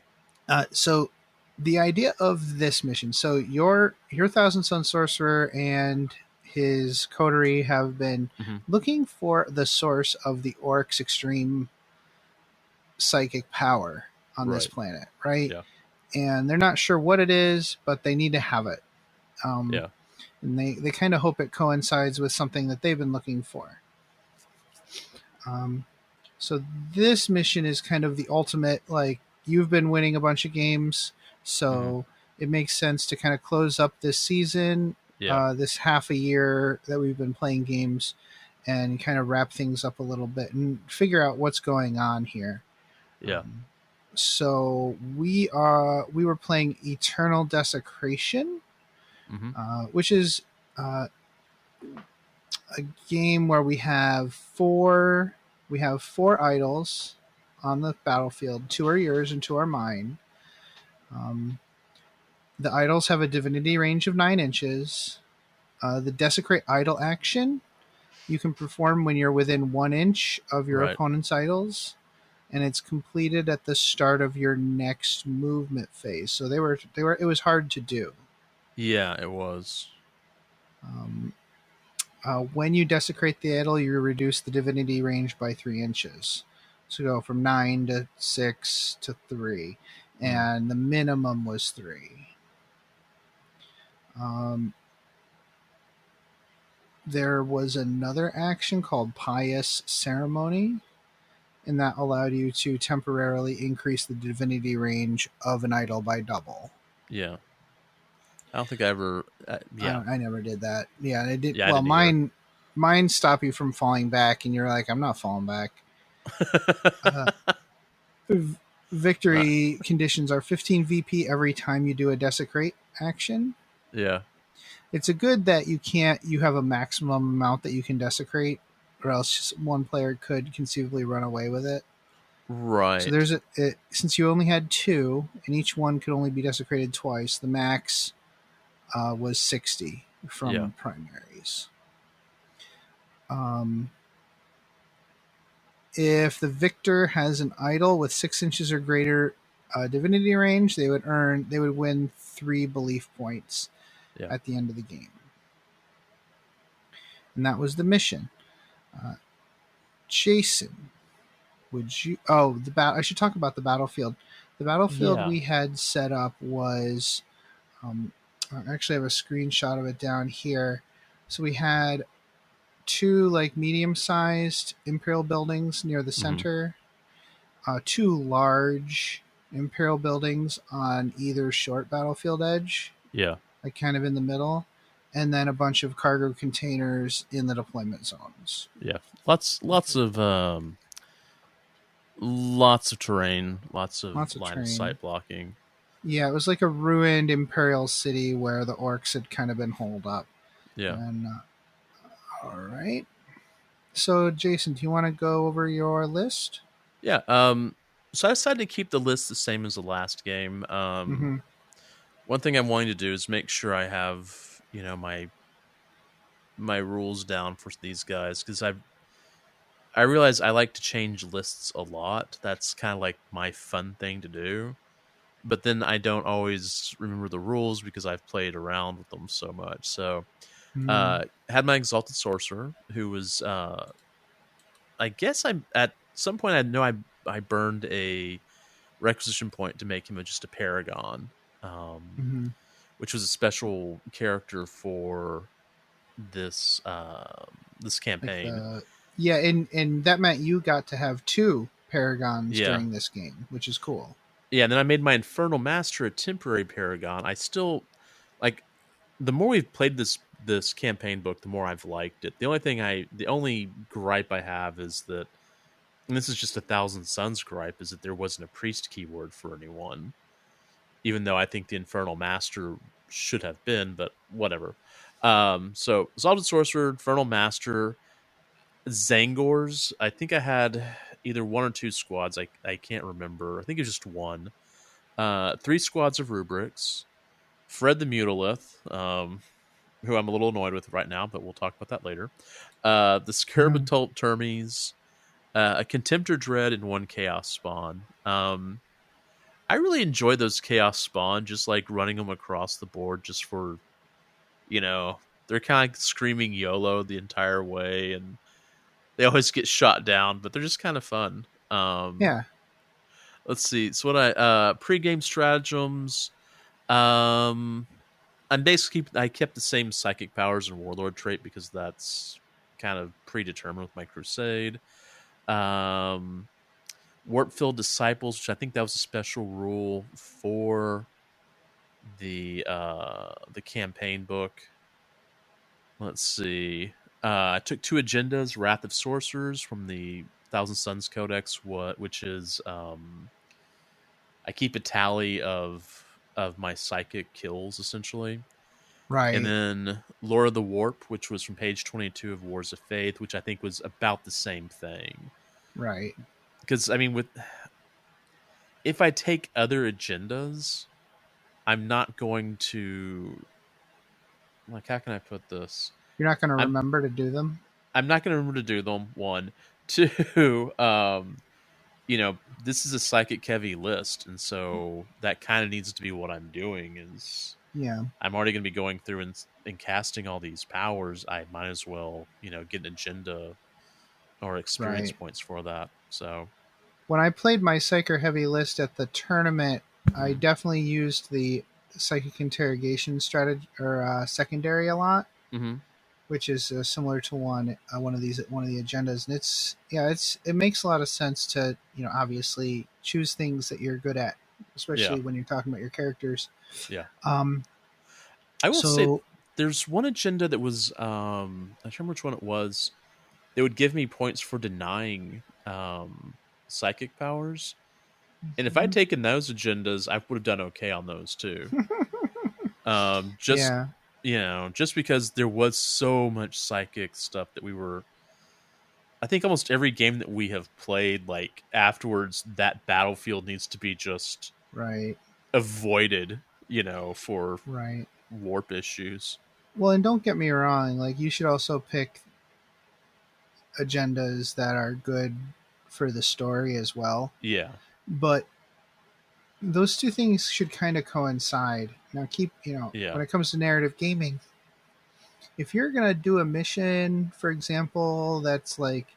So the idea of this mission, so your Thousand Sun Sorcerer and his coterie have been looking for the source of the Orks' extreme psychic power on this planet, right? Yeah. And they're not sure what it is, but they need to have it. And they kind of hope it coincides with something that they've been looking for. So this mission is kind of the ultimate, like, you've been winning a bunch of games, so it makes sense to kind of close up this season, this half a year that we've been playing games, and kind of wrap things up a little bit and figure out what's going on here. Yeah. So we were playing Eternal Desecration, which is a game where we have four idols on the battlefield. 2 are yours and 2 are mine. The idols have a divinity range of 9 inches. The Desecrate idol action you can perform when you're within 1 inch of your opponent's idols, and it's completed at the start of your next movement phase. So it was hard to do. Yeah, it was. When you desecrate the idol, you reduce the divinity range by 3 inches. So go from 9 to 6 to 3. And the minimum was 3. There was another action called Pious Ceremony, and that allowed you to temporarily increase the divinity range of an idol by double. Yeah. I don't think I ever... I never did that. Yeah, I did. Yeah, well, mine stop you from falling back, and you're like, I'm not falling back. Victory conditions are 15 VP every time you do a Desecrate action. Yeah. It's a good that you have a maximum amount that you can desecrate, or else just one player could conceivably run away with it. Right. So since you only had 2, and each one could only be desecrated twice, the max was 60 from primaries. If the victor has an idol with 6 inches or greater divinity range, they would win 3 belief points at the end of the game. And that was the mission. Jason, would you... I should talk about the battlefield. The battlefield we had set up was... I actually have a screenshot of it down here. So we had 2 like medium-sized Imperial buildings near the center, 2 large Imperial buildings on either short battlefield edge, like kind of in the middle, and then a bunch of cargo containers in the deployment zones. Yeah, lots of terrain, lots of line of sight blocking. Yeah, it was like a ruined imperial city where the orcs had kind of been holed up. Yeah. And all right. So, Jason, do you want to go over your list? Yeah. So I decided to keep the list the same as the last game. Mm-hmm. One thing I'm wanting to do is make sure I have, my rules down for these guys, because I realize I like to change lists a lot. That's kind of like my fun thing to do. But then I don't always remember the rules because I've played around with them so much. So had my Exalted Sorcerer, who was I guess I at some point I know I burned a requisition point to make him just a paragon, Mm-hmm. which was a special character for this Like campaign. yeah, and that meant you got to have 2 paragons Yeah. during this game, which is cool. Yeah, and then I made my Infernal Master a temporary paragon. I still like, the more we've played this campaign book, the more I've liked it. The only gripe I have is that, and this is just a Thousand Suns gripe, is that there wasn't a priest keyword for anyone. Even though I think the Infernal Master should have been, but whatever. So Exalted Sorcerer, Infernal Master, Zangors. I think I had either 1 or 2 squads. I can't remember. I think it was just 1. 3 squads of Rubrics. Fred the Mutalith, who I'm a little annoyed with right now, but we'll talk about that later. The Scarabatolt Termes, a Contemptor Dread, and 1 Chaos Spawn. I really enjoy those Chaos Spawn, just like running them across the board just for, they're kind of like screaming YOLO the entire way, and they always get shot down, but they're just kind of fun. Yeah. Let's see. So what pre-game stratagems. I kept the same psychic powers and warlord trait because that's kind of predetermined with my crusade. Warp-filled disciples, which I think that was a special rule for the campaign book. Let's see. I took 2 agendas: Wrath of Sorcerers from the Thousand Suns Codex, which is I keep a tally of my psychic kills essentially. Right. And then Lore of the Warp, which was from page 22 of Wars of Faith, which I think was about the same thing. Right. Because, I mean, if I take other agendas, I'm not going to... Like, how can I put this? You're not going to remember to do them? I'm not going to remember to do them, 1. 2, this is a psychic heavy list, and so that kind of needs to be what I'm doing is... Yeah. I'm already going to be going through and casting all these powers. I might as well, get an agenda or experience points for that. So when I played my Psyker Heavy list at the tournament, I definitely used the Psychic Interrogation strategy or secondary a lot, which is similar to one of the agendas, and it makes a lot of sense to obviously choose things that you're good at, especially when you're talking about your characters. Yeah. I will say there's one agenda that was I don't remember which one it was. They would give me points for denying psychic powers. And if I'd taken those agendas, I would have done okay on those too. Just because there was so much psychic stuff that we were... I think almost every game that we have played, like afterwards, that battlefield needs to be just avoided, for warp issues. Well, and don't get me wrong, like you should also pick agendas that are good for the story as well. Yeah. But those 2 things should kind of coincide. Now when it comes to narrative gaming, if you're going to do a mission, for example, that's like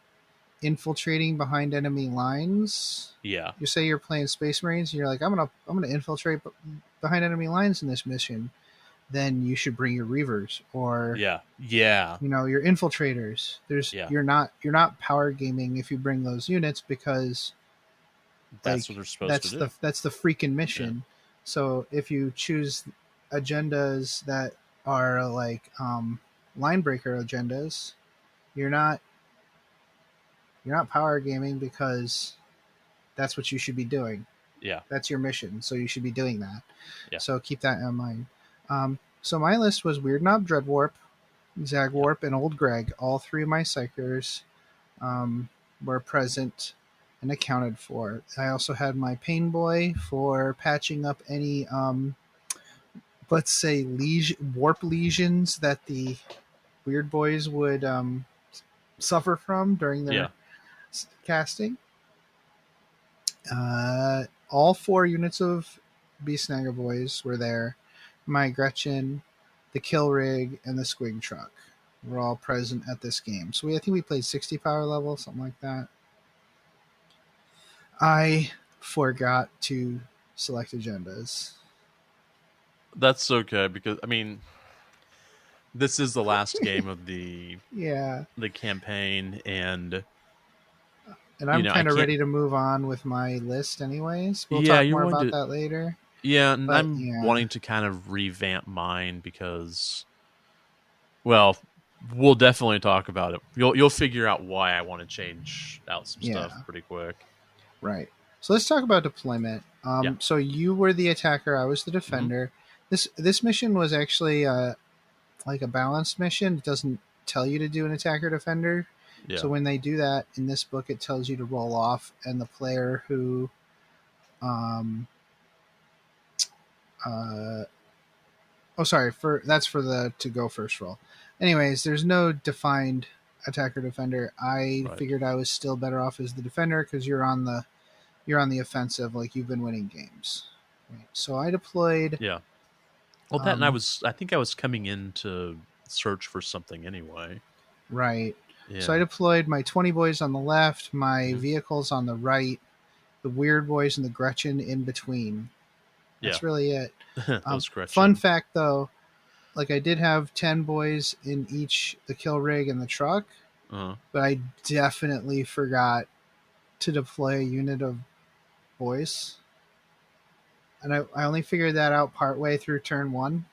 infiltrating behind enemy lines. Yeah. You say you're playing Space Marines and you're like, I'm going to infiltrate behind enemy lines in this mission. Then you should bring your Reavers or your infiltrators. You're not power gaming if you bring those units because that's what they're supposed to do. That's the freaking mission. Yeah. So if you choose agendas that are like line breaker agendas, you're not power gaming because that's what you should be doing. Yeah. That's your mission, so you should be doing that. Yeah. So keep that in mind. So my list was Weird Knob, Dreadwarp, Zagwarp, and Old Greg. All three of my Psychers were present and accounted for. I also had my Pain Boy for patching up any, let's say, warp lesions that the Weird Boys would suffer from during their casting. All 4 units of Beast Snagger Boys were there. My Gretchen, the Kill Rig, and the Squig Truck were all present at this game. So I think we played 60 power level, something like that. I forgot to select agendas. That's okay, because I mean, this is the last game of the campaign, and I'm kind of ready to move on with my list anyways. We'll talk more about that later. Yeah, and I'm wanting to kind of revamp mine because, well, we'll definitely talk about it. You'll figure out why I want to change out some stuff pretty quick. Right. So let's talk about deployment. So you were the attacker, I was the defender. This mission was actually like a balanced mission. It doesn't tell you to do an attacker defender. Yeah. So when they do that in this book, it tells you to roll off, and the player who that's for the to go first roll. Anyways, there's no defined attacker defender. I figured I was still better off as the defender because you're on the offensive, like you've been winning games. Right. So I deployed. Yeah. Well, that and I think I was coming in to search for something anyway. Right. Yeah. So I deployed my 20 boys on the left, my vehicles on the right, the Weird Boys and the Gretchen in between. That's really it. Fun fact, though, like I did have 10 boys in each, the Kill Rig and the truck, but I definitely forgot to deploy a unit of boys. And I only figured that out partway through turn 1.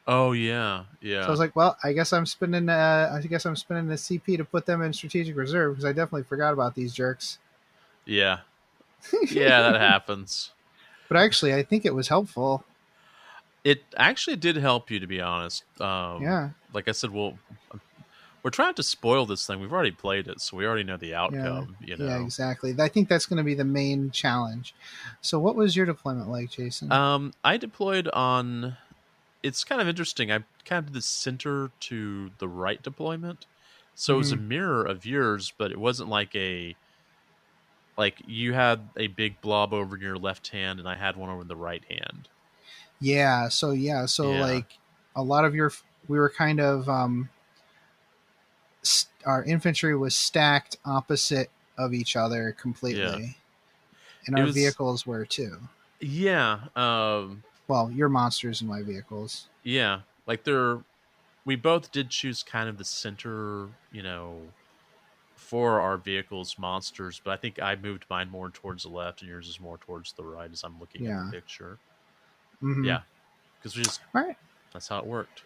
Oh yeah. So I was like, well, I guess I'm spending the CP to put them in strategic reserve because I definitely forgot about these jerks. Yeah. Yeah, that happens. But actually, I think it was helpful. It actually did help you, to be honest. Like I said, we're trying to spoil this thing. We've already played it, so we already know the outcome. Yeah, exactly. I think that's going to be the main challenge. So what was your deployment like, Jason? I deployed on... It's kind of interesting. I kind of did the center to the right deployment. So it was a mirror of yours, but it wasn't like you had a big blob over your left hand and I had one over the right hand. Yeah. So like a lot of we were kind of, our infantry was stacked opposite of each other completely. Yeah. And our vehicles were too. Yeah. Well, your monsters and my vehicles. Yeah. Like we both did choose kind of the center, for our vehicles monsters, but I think I moved mine more towards the left and yours is more towards the right as I'm looking at the picture. Mm-hmm. Yeah. Because all right. That's how it worked.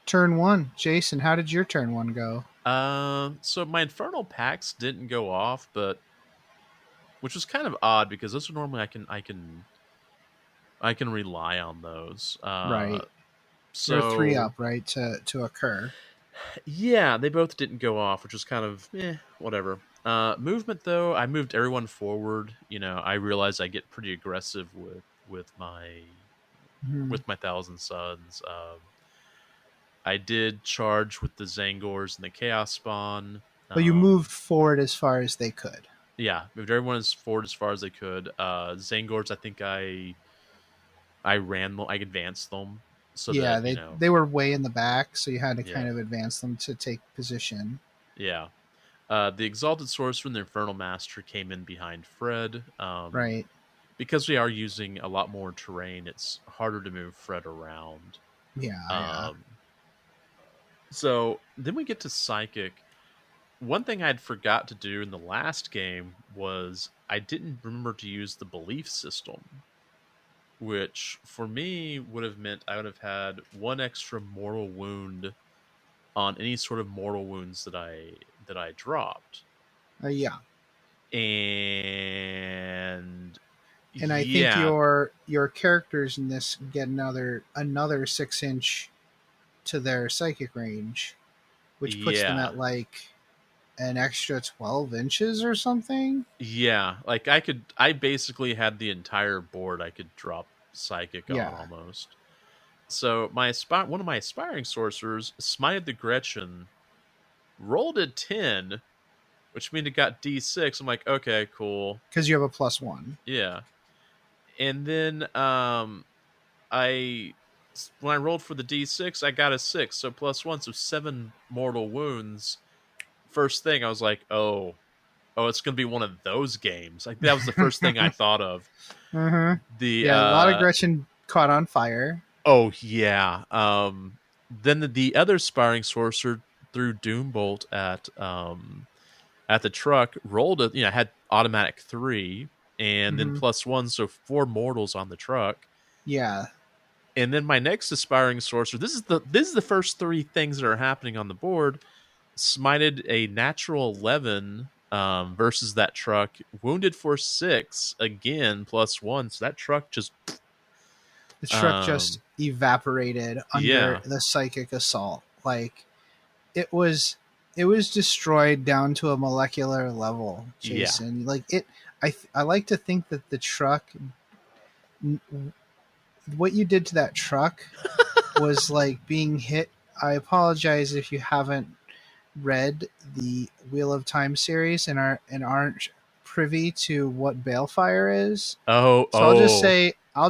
Turn 1. Jason, how did your turn 1 go? So my Infernal Packs didn't go off, which was kind of odd because those are normally I can rely on those. Right. So they're 3 up, right, to occur. Yeah, they both didn't go off, which was kind of whatever. Movement though, I moved everyone forward. I realized I get pretty aggressive with my Thousand Suns. I did charge with the Zangors and the Chaos Spawn. But you moved forward as far as they could. Yeah, moved everyone forward as far as they could. Zangors, I think I ran them. I advanced them. So they were way in the back, so you had to kind of advance them to take position. Yeah. The Exalted Sorcerer and the Infernal Master came in behind Fred. Right. Because we are using a lot more terrain, it's harder to move Fred around. Yeah. So then we get to Psychic. One thing I'd forgot to do in the last game was I didn't remember to use the belief system, which for me would have meant I would have had 1 extra mortal wound on any sort of mortal wounds that I dropped. Yeah. And And I think your characters in this get another 6-inch to their psychic range, which puts them at like an extra 12 inches or something. Yeah, like I basically had the entire board I could drop psychic on almost. So one of my aspiring sorcerers smited the Gretchen, rolled a 10, which means it got D6. I'm like, okay, cool. Because you have a +1. Yeah. And then when I rolled for the D6, I got a 6, so +1, so 7 mortal wounds. First thing, I was like, oh, it's going to be one of those games. Like, that was the first thing I thought of. A lot of Gretchen caught on fire. Oh, yeah. Then the other aspiring sorcerer threw Doombolt at the truck, rolled had automatic 3, and then +1, so 4 mortals on the truck. Yeah. And then my next aspiring sorcerer, this is the first 3 things that are happening on the board, smited a natural 11 versus that truck, wounded for 6, again +1, so that truck just... The truck just evaporated under the psychic assault. Like, it was destroyed down to a molecular level, Jason. Like, I like to think that the truck, what you did to that truck was like being hit. I apologize if you haven't read the Wheel of Time series and aren't privy to what balefire is. I'll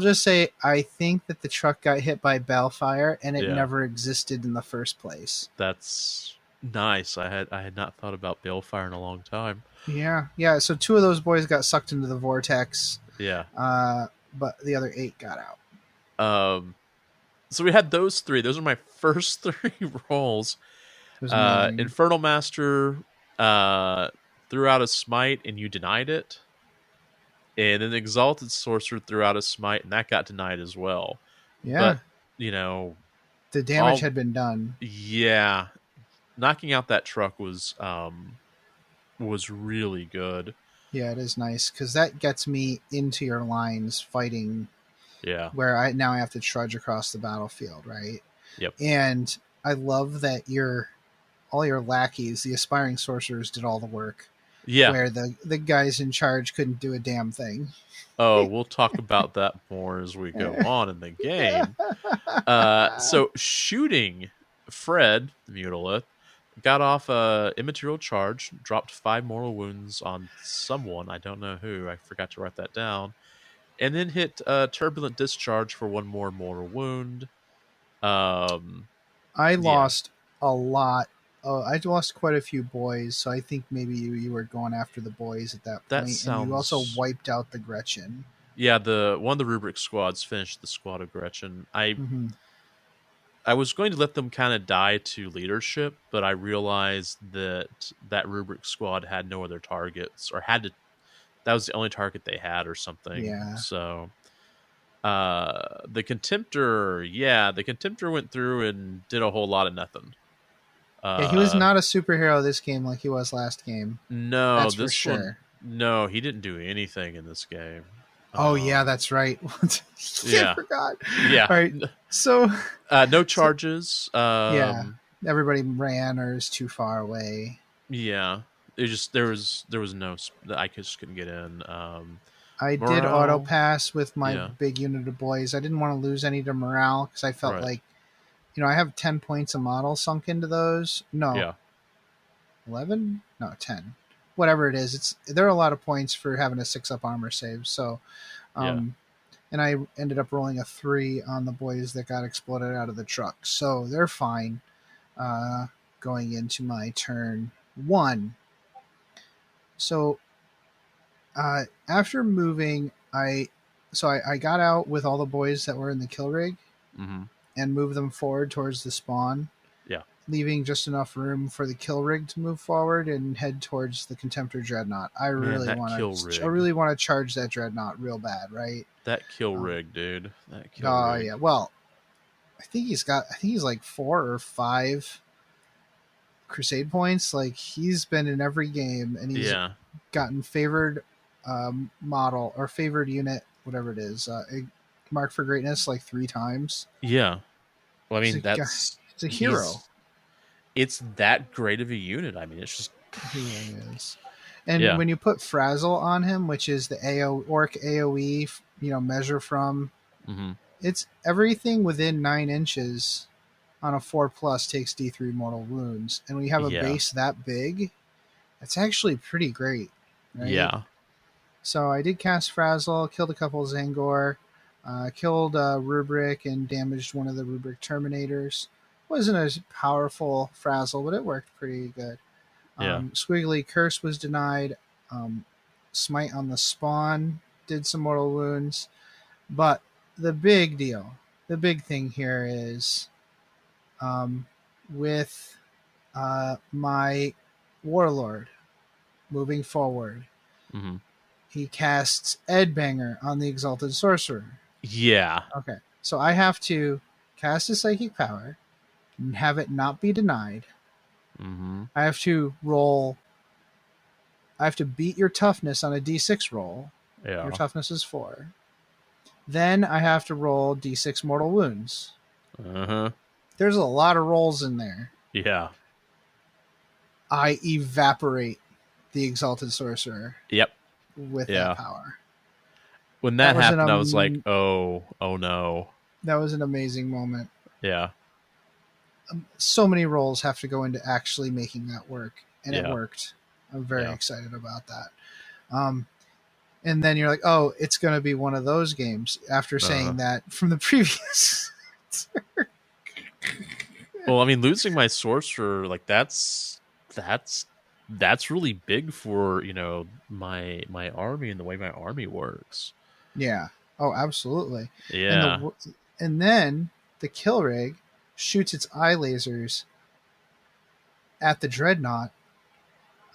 just say I think that the truck got hit by balefire and it never existed in the first place. That's nice. I had not thought about balefire in a long time. Yeah. So 2 of those boys got sucked into the vortex. Yeah. But the other 8 got out. So we had those 3. Those are my first 3 rolls. Infernal Master threw out a smite and you denied it. And then the Exalted Sorcerer threw out a smite and that got denied as well. Yeah. But, the damage had been done. Yeah. Knocking out that truck was really good. Yeah, it is nice because that gets me into your lines fighting. Yeah. Where I have to trudge across the battlefield, right? Yep. And I love that all your lackeys, the aspiring sorcerers, did all the work. Yeah. Where the guys in charge couldn't do a damn thing. Oh, we'll talk about that more as we go on in the game. So shooting Fred, the Mutalith, got off a immaterial charge, dropped 5 mortal wounds on someone. I don't know who. I forgot to write that down. And then hit Turbulent Discharge for 1 more mortal wound. I lost a lot. I lost quite a few boys, so I think maybe you were going after the boys at that point. And you also wiped out the Gretchen. Yeah, one of the Rubric squads finished the squad of Gretchen. I was going to let them kind of die to leadership, but I realized that Rubric squad had no other targets, or that was the only target they had or something. Yeah. So the Contemptor went through and did a whole lot of nothing. He was not a superhero this game like he was last game. No, that's for sure. No, he didn't do anything in this game. Oh, yeah, that's right. I forgot. Yeah. All right. So no charges. Everybody ran or is too far away. Yeah. It just there was no. I just couldn't get in. I did auto pass with my big unit of boys. I didn't want to lose any to morale because I felt like, I have 10 points a model sunk into those. No. Yeah. 11? No, 10. Whatever it is. There are a lot of points for having a 6-up armor save. So, and I ended up rolling a 3 on the boys that got exploded out of the truck. So they're fine going into my turn 1. So after moving, I got out with all the boys that were in the kill rig and moved them forward towards the spawn. Yeah. Leaving just enough room for the kill rig to move forward and head towards the Contemptor Dreadnought. I really want to charge that Dreadnought real bad, right? That kill rig, dude. That kill rig. Yeah. Well, I think he's like 4 or 5 Crusade points. Like, he's been in every game and he's gotten favored model or favored unit whatever it is, Mark for Greatness like 3 times. Yeah. Well, I mean, it's a hero. It's that great of a unit. I mean, it's just... He really is. And when you put Frazzle on him, which is the Orc AoE, measure from, it's everything within 9 inches on a 4+ takes D3 mortal wounds. And when you have a base that big, that's actually pretty great. Right? Yeah. So I did cast Frazzle, killed a couple Zangor, killed Rubric, and damaged one of the Rubric Terminators. Wasn't as powerful Frazzle, but it worked pretty good. Squiggly Curse was denied. Smite on the Spawn did some mortal wounds. But the big deal, the big thing here is with my Warlord moving forward, he casts Edbanger on the Exalted Sorcerer. Yeah. Okay. So I have to cast a Psychic Power and have it not be denied. I have to beat your toughness on a D6 roll. Yeah. Your toughness is 4. Then I have to roll D6 mortal wounds. There's a lot of rolls in there. Yeah. I evaporate the Exalted Sorcerer. Yep. With that power. When that happened, I was like, oh no. That was an amazing moment. Yeah. So many rolls have to go into actually making that work, and it worked. I'm very excited about that. And then you're like, oh, it's going to be one of those games after saying that from the previous. Well, I mean, losing my sorcerer, like that's really big for, my army and the way my army works. Yeah. Oh, absolutely. Yeah. And then the kill rig shoots its eye lasers at the Dreadnought.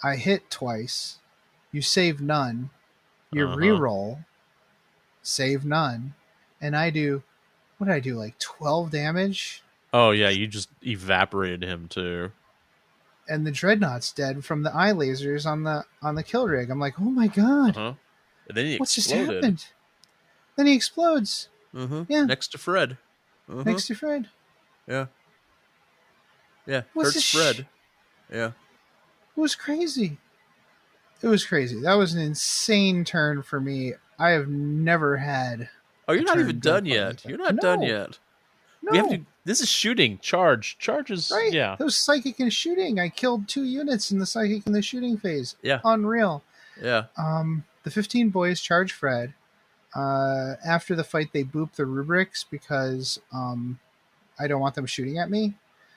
I hit twice. You save none. You reroll. Save none. And I do, what did I do? Like 12 damage? Oh, yeah. You just evaporated him too. And the Dreadnought's dead from the eye lasers on the kill rig. I'm like, oh my god. And then he What's exploded. just happened? Then he explodes. Yeah. Next to Fred. Next to Fred. Yeah. Yeah. What's hurts Fred. Yeah. It was crazy. It was crazy. That was an insane turn for me. I have never had. Oh, you're not even done yet. You're not done yet. No. We have to. This is shooting. Charges. Right. Yeah. Those psychic and shooting. I killed 2 units in the psychic and the shooting phase. Yeah. Unreal. Yeah. The 15 boys charge Fred. After the fight, they boop the rubrics because I don't want them shooting at me.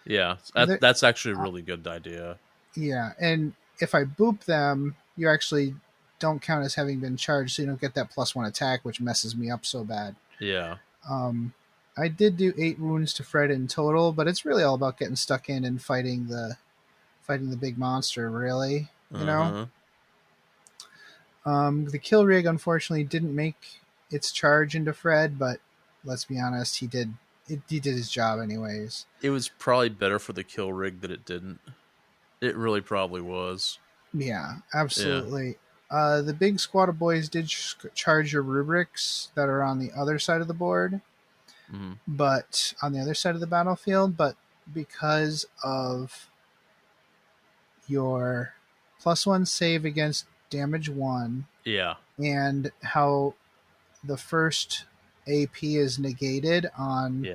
Yeah. That's actually a really good idea. Yeah. And if I boop them, you actually don't count as having been charged, so you don't get that +1 attack, which messes me up so bad. Yeah. I did do 8 wounds to Fred in total, but it's really all about getting stuck in and fighting the big monster, really. You know? The kill rig unfortunately didn't make its charge into Fred, but let's be honest, he did his job anyways. It was probably better for the kill rig that it didn't. It really probably was. Yeah, absolutely. Yeah. The big squad of boys did charge your rubrics that are on the other side of the board, but on the other side of the battlefield. But because of your +1 save against damage 1, and how the first AP is negated on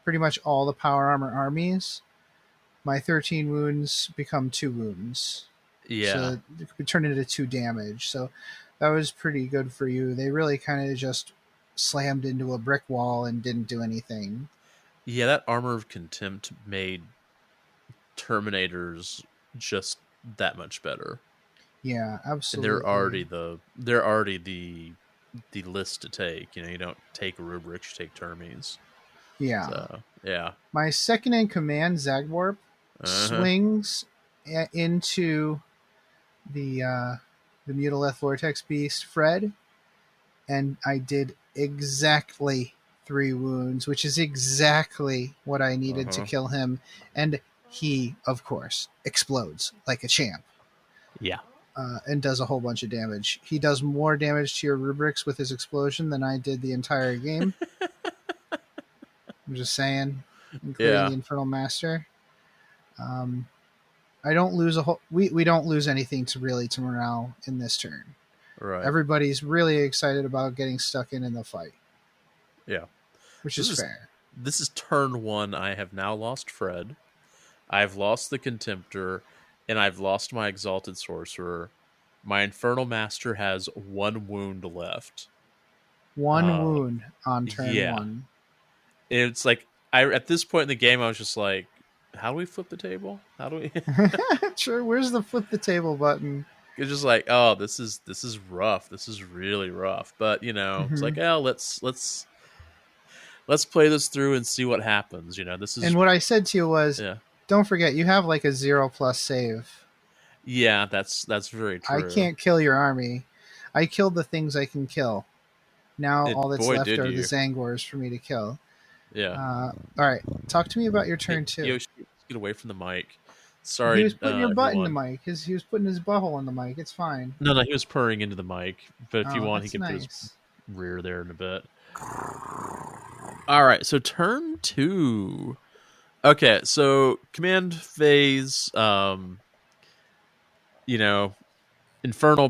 pretty much all the power armor armies, my 13 wounds become 2 wounds. Yeah. So it could turn into 2 damage. So that was pretty good for you. They really kind of just slammed into a brick wall and didn't do anything. Yeah, that Armor of Contempt made Terminators just that much better. Yeah, absolutely. And they're already the list to take. You don't take rubrics, you take Termies. Yeah. So, yeah. My second in command, Zagwarp, swings into the Mutileth Vortex Beast, Fred, and I did exactly 3 wounds, which is exactly what I needed to kill him. And he, of course, explodes like a champ. Yeah. and does a whole bunch of damage. He does more damage to your rubrics with his explosion than I did the entire game. I'm just saying, including the Infernal Master. I don't lose a whole. We don't lose anything to morale in this turn. Right. Everybody's really excited about getting stuck in the fight. Yeah, which is fair. This is turn 1. I have now lost Fred. I've lost the Contemptor, and I've lost my Exalted Sorcerer. My Infernal Master has 1 wound left. 1 wound on turn 1. It's like at this point in the game, I was just like, "How do we flip the table? How do we?" Sure. Where's the flip the table button? It's just like, oh, this is rough. This is really rough. But it's like, oh, let's play this through and see what happens. This is. And what I said to you was, don't forget, you have like a 0+ save. Yeah, that's very true. I can't kill your army. I killed the things I can kill. Now all that's left are the Zangors for me to kill. Yeah. All right. Talk to me about your turn 2. Yoshi, get away from the mic. Sorry. He was putting your butt in the mic. He was putting his butthole in the mic. It's fine. No, he was purring into the mic. But if you want, he can put his rear there in a bit. All right. So turn 2. Okay. So command phase. Infernal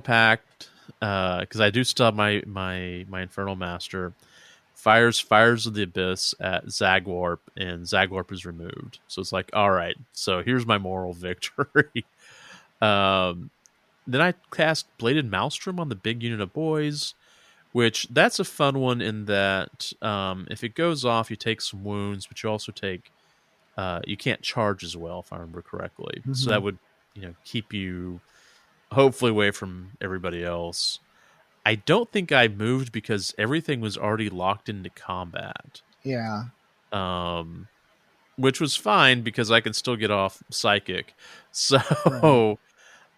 Pact. Because I do still have my Infernal Master. Fires of the Abyss at Zagwarp, and Zagwarp is removed. So it's like, all right, so here's my moral victory. Then I cast Bladed Maelstrom on the big unit of boys, which that's a fun one in that if it goes off, you take some wounds, but you also take, you can't charge as well, if I remember correctly. Mm-hmm. So that would, keep you hopefully away from everybody else. I don't think I moved because everything was already locked into combat. Yeah. Which was fine because I can still get off Psychic. So,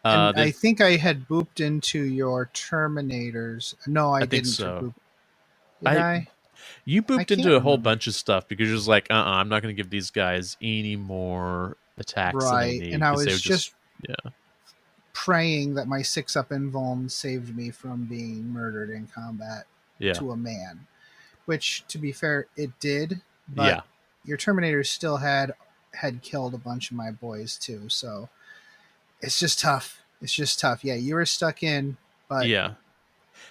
right. I think I had booped into your Terminators. No, I didn't. So. Did I? You booped into a whole bunch of stuff because you're just like, I'm not going to give these guys any more attacks. Right, than they need, and I was just yeah. praying that my 6-up invuln saved me from being murdered in combat to a man, which, to be fair, it did. But your Terminators still had killed a bunch of my boys too, so it's just tough. Yeah, you were stuck in, but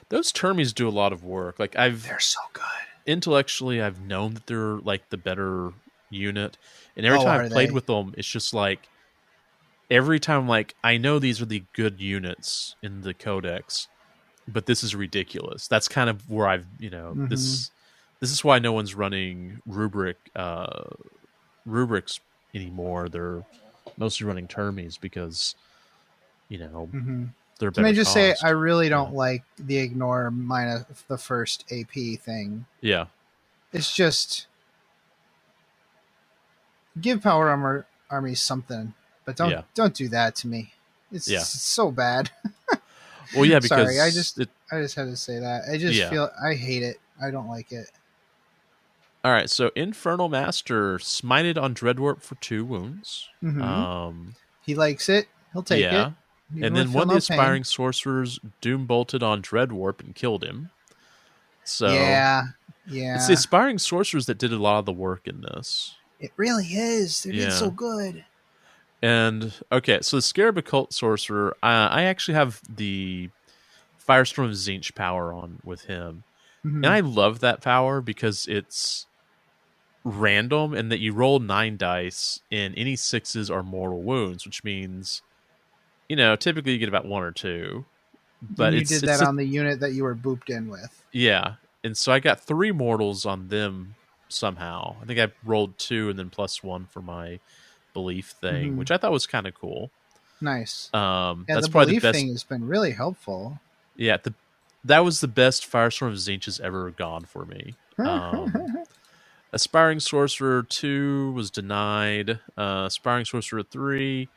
those Termies do a lot of work. Like they're so good. Intellectually, I've known that they're like the better unit, and every time I've played with them, it's just like. Every time, like, I know these are the good units in the Codex, but this is ridiculous. That's kind of where I've, this is why no one's running rubrics anymore. They're mostly running Termies because, they're better. Can I just say, I really don't like the ignore minus the first AP thing. Yeah. It's just give power armies something. But don't do that to me. It's so bad. Well, yeah, because sorry, I just had to say that. I just feel I hate it. I don't like it. All right, so Infernal Master smited on Dreadwarp for 2 wounds. Mm-hmm. He likes it. He'll take it. And then one of the Aspiring Sorcerers Doom bolted on Dreadwarp and killed him. So it's the Aspiring Sorcerers that did a lot of the work in this. It really is. They did so good. And, okay, so the Scarab Occult Sorcerer, I actually have the Firestorm of Tzeentch power on with him. Mm-hmm. And I love that power because it's random and that you roll 9 dice and any 6s are mortal wounds, which means, typically you get about 1 or 2. But you did that on the unit that you were booped in with. Yeah. And so I got 3 mortals on them somehow. I think I rolled 2 and then +1 for my belief thing, which I thought was kind of cool. Nice. That's the probably belief the best thing has been really helpful. Yeah, that was the best Firestorm of Tzeentch has ever gone for me. Aspiring Sorcerer 2 was denied. Aspiring Sorcerer 3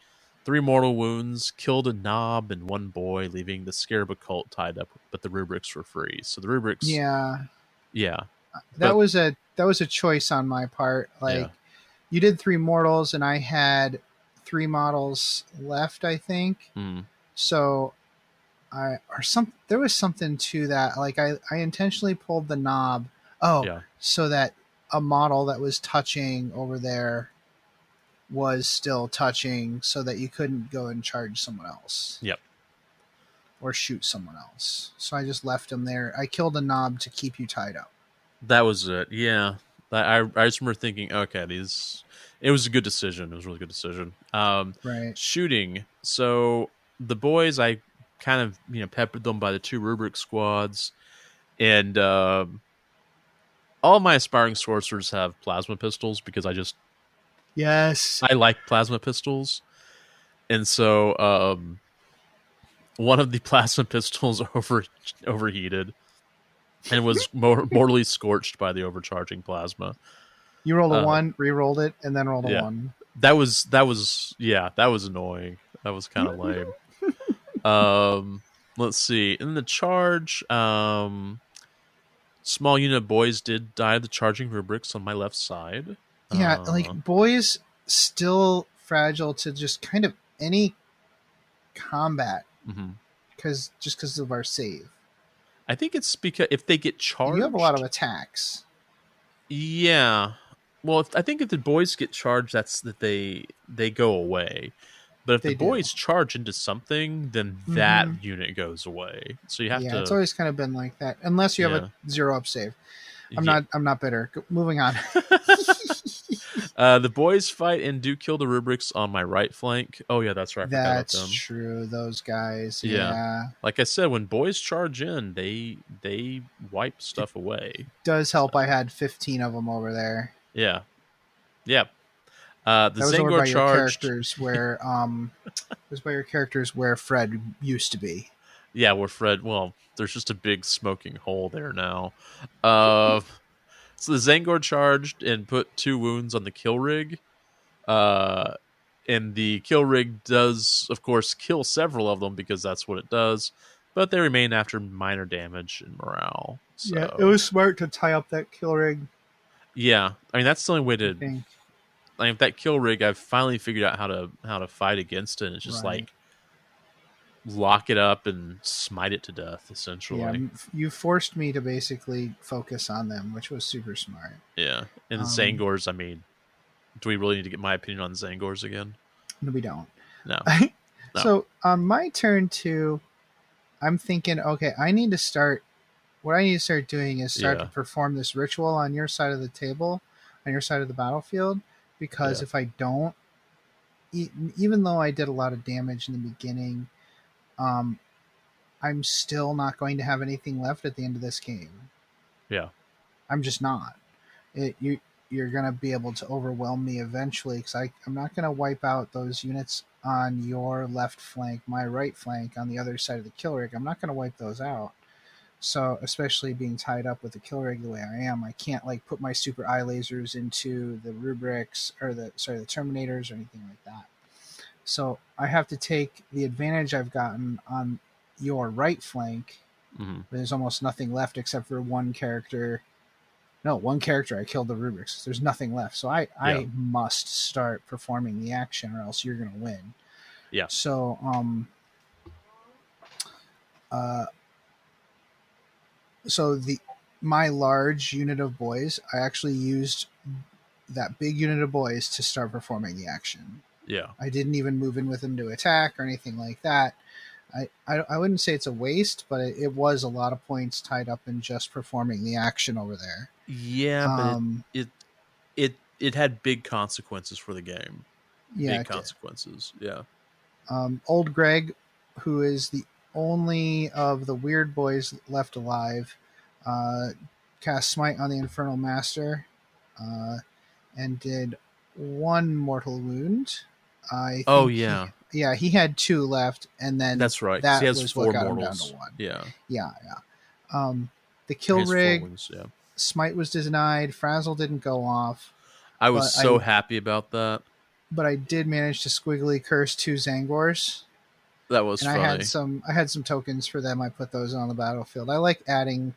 mortal wounds, killed a knob and 1 boy, leaving the Scarab Occult tied up, but the rubrics were free. So the rubrics, that was a choice on my part. You did 3 mortals, and I had 3 models left, I think. So there was something to that. Like I intentionally pulled the knob. Yeah. So that a model that was touching over there was still touching, so that you couldn't go and charge someone else. Yep. Or shoot someone else. So I just left him there. I killed a knob to keep you tied up. That was it. Yeah. I just remember thinking, okay, it was a good decision. It was a really good decision. Right. Shooting. So the boys, I kind of, peppered them by the 2 rubric squads, and all my aspiring sorcerers have plasma pistols because I like plasma pistols. And so one of the plasma pistols overheated and was mortally scorched by the overcharging plasma. You rolled a 1, re-rolled it, and then rolled a 1. That was annoying. That was kind of lame. Let's see. In the charge, small unit of boys did die of the charging rubrics on my left side. Yeah, like boys still fragile to just kind of any combat because of our save. I think it's because if they get charged, you have a lot of attacks. Yeah. Well, I think if the boys get charged, that's that they go away. But if the boys charge into something, then that unit goes away. So you have to. Yeah, it's always kind of been like that, unless you have a 0-up save. I'm not bitter. Moving on. The boys fight and do kill the rubrics on my right flank. Oh yeah, that's right. That's true. Those guys. Yeah. Like I said, when boys charge in, they wipe stuff away. Does help. I had 15 of them over there. Yeah. The Zangor charged. Was by your characters where Fred used to be. Yeah, where Fred. Well, there's just a big smoking hole there now. So the Zangor charged and put 2 wounds on the kill rig. And the kill rig does, of course, kill several of them because that's what it does. But they remain after minor damage and morale. So. Yeah, it was smart to tie up that kill rig. Yeah, I mean that's the only way to. Like that kill rig, I've finally figured out how to fight against it. And it's just like lock it up and smite it to death, essentially. Yeah, you forced me to basically focus on them, which was super smart. Yeah, and the Zangors, I mean, do we really need to get my opinion on Zangors again? No, we don't. No. So on my turn 2, I'm thinking, okay, what I need to start doing is to perform this ritual on your side of the table, on your side of the battlefield, because if I don't, even though I did a lot of damage in the beginning, I'm still not going to have anything left at the end of this game. Yeah. I'm just not. You're going to be able to overwhelm me eventually, because I'm not going to wipe out those units on your left flank, my right flank on the other side of the kill rig. I'm not going to wipe those out. So, especially being tied up with the kill rig the way I am, I can't put my super eye lasers into the rubrics or the terminators or anything like that. So I have to take the advantage I've gotten on your right flank. Where there's almost nothing left except for one character. No, one character. I killed the rubrics. There's nothing left. So I must start performing the action, or else you're going to win. Yeah. So my large unit of boys, I actually used that big unit of boys to start performing the action. Yeah. I didn't even move in with them to attack or anything like that. I wouldn't say it's a waste, but it was a lot of points tied up in just performing the action over there. Yeah, but it had big consequences for the game. Yeah, big consequences. Yeah. Old Greg, who is the only of the weird boys left alive, cast Smite on the Infernal Master, and did 1 mortal wound. He had 2 left, and then that's right. That he has was 4 what got mortals. him down to 1. Yeah. The kill rig, wounds, Smite was denied. Frazzle didn't go off. I was so happy about that. But I did manage to squiggly curse 2 Zangors. That was funny. I had some tokens for them. I put those on the battlefield. I like adding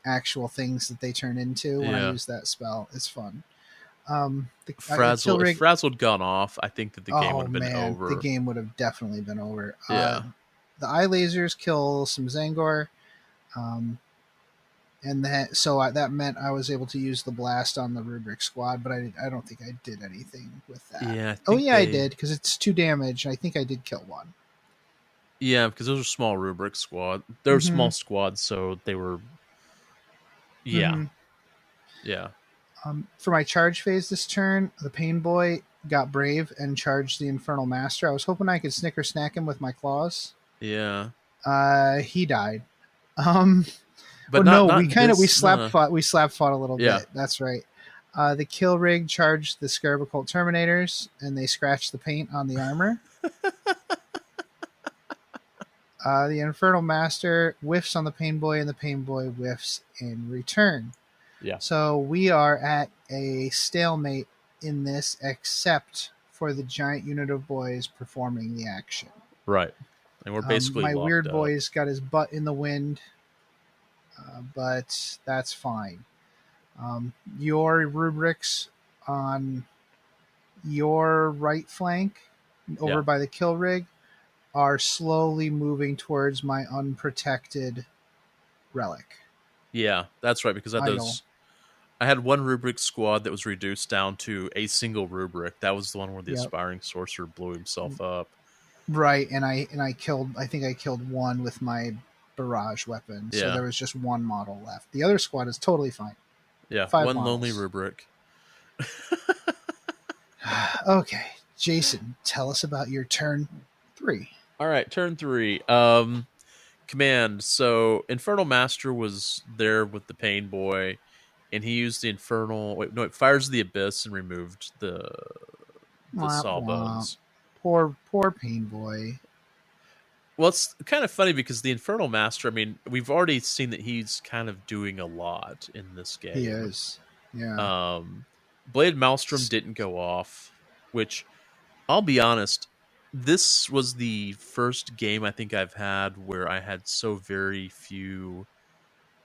actual things that they turn into when I use that spell. It's fun. If Frazzle had gone off, I think that the game would have been over. The game would have definitely been over. Yeah. the eye lasers kill some Zangor, and that meant I was able to use the blast on the rubric squad, but I don't think I did anything with that. Yeah, I did, because it's 2 damage. I think I did kill one. Yeah, because those are small rubric squad. They were small squads, so they were. Yeah, yeah. For my charge phase this turn, the Pain Boy got brave and charged the Infernal Master. I was hoping I could snicker snack him with my claws. Yeah. He died. But we slap fought a little bit. That's right. The Kill Rig charged the Scarab Cult Terminators, and they scratched the paint on the armor. The Infernal Master whiffs on the Pain Boy, and the Pain Boy whiffs in return. Yeah. So we are at a stalemate in this, except for the giant unit of boys performing the action. Right. And we're basically my locked weird up. boy's got his butt in the wind, but that's fine. Your rubrics on your right flank, over by the kill rig, are slowly moving towards my unprotected relic. Yeah, that's right, because I had one rubric squad that was reduced down to a single rubric. That was the one where the aspiring sorcerer blew himself up. Right, and I think I killed one with my barrage weapon. So there was just one model left. The other squad is totally fine. Yeah, 5 one models. lonely rubric. Okay, Jason, tell us about your turn 3. All right, turn 3. Command. So Infernal Master was there with the Pain Boy, and he used the Infernal. Wait, no, it fires the Abyss and removed the Sawbones. Poor Pain Boy. Well, it's kind of funny because the Infernal Master, I mean, we've already seen that he's kind of doing a lot in this game. He is. Yeah. Blade Maelstrom didn't go off, which, I'll be honest, this was the first game I think I've had where I had so very few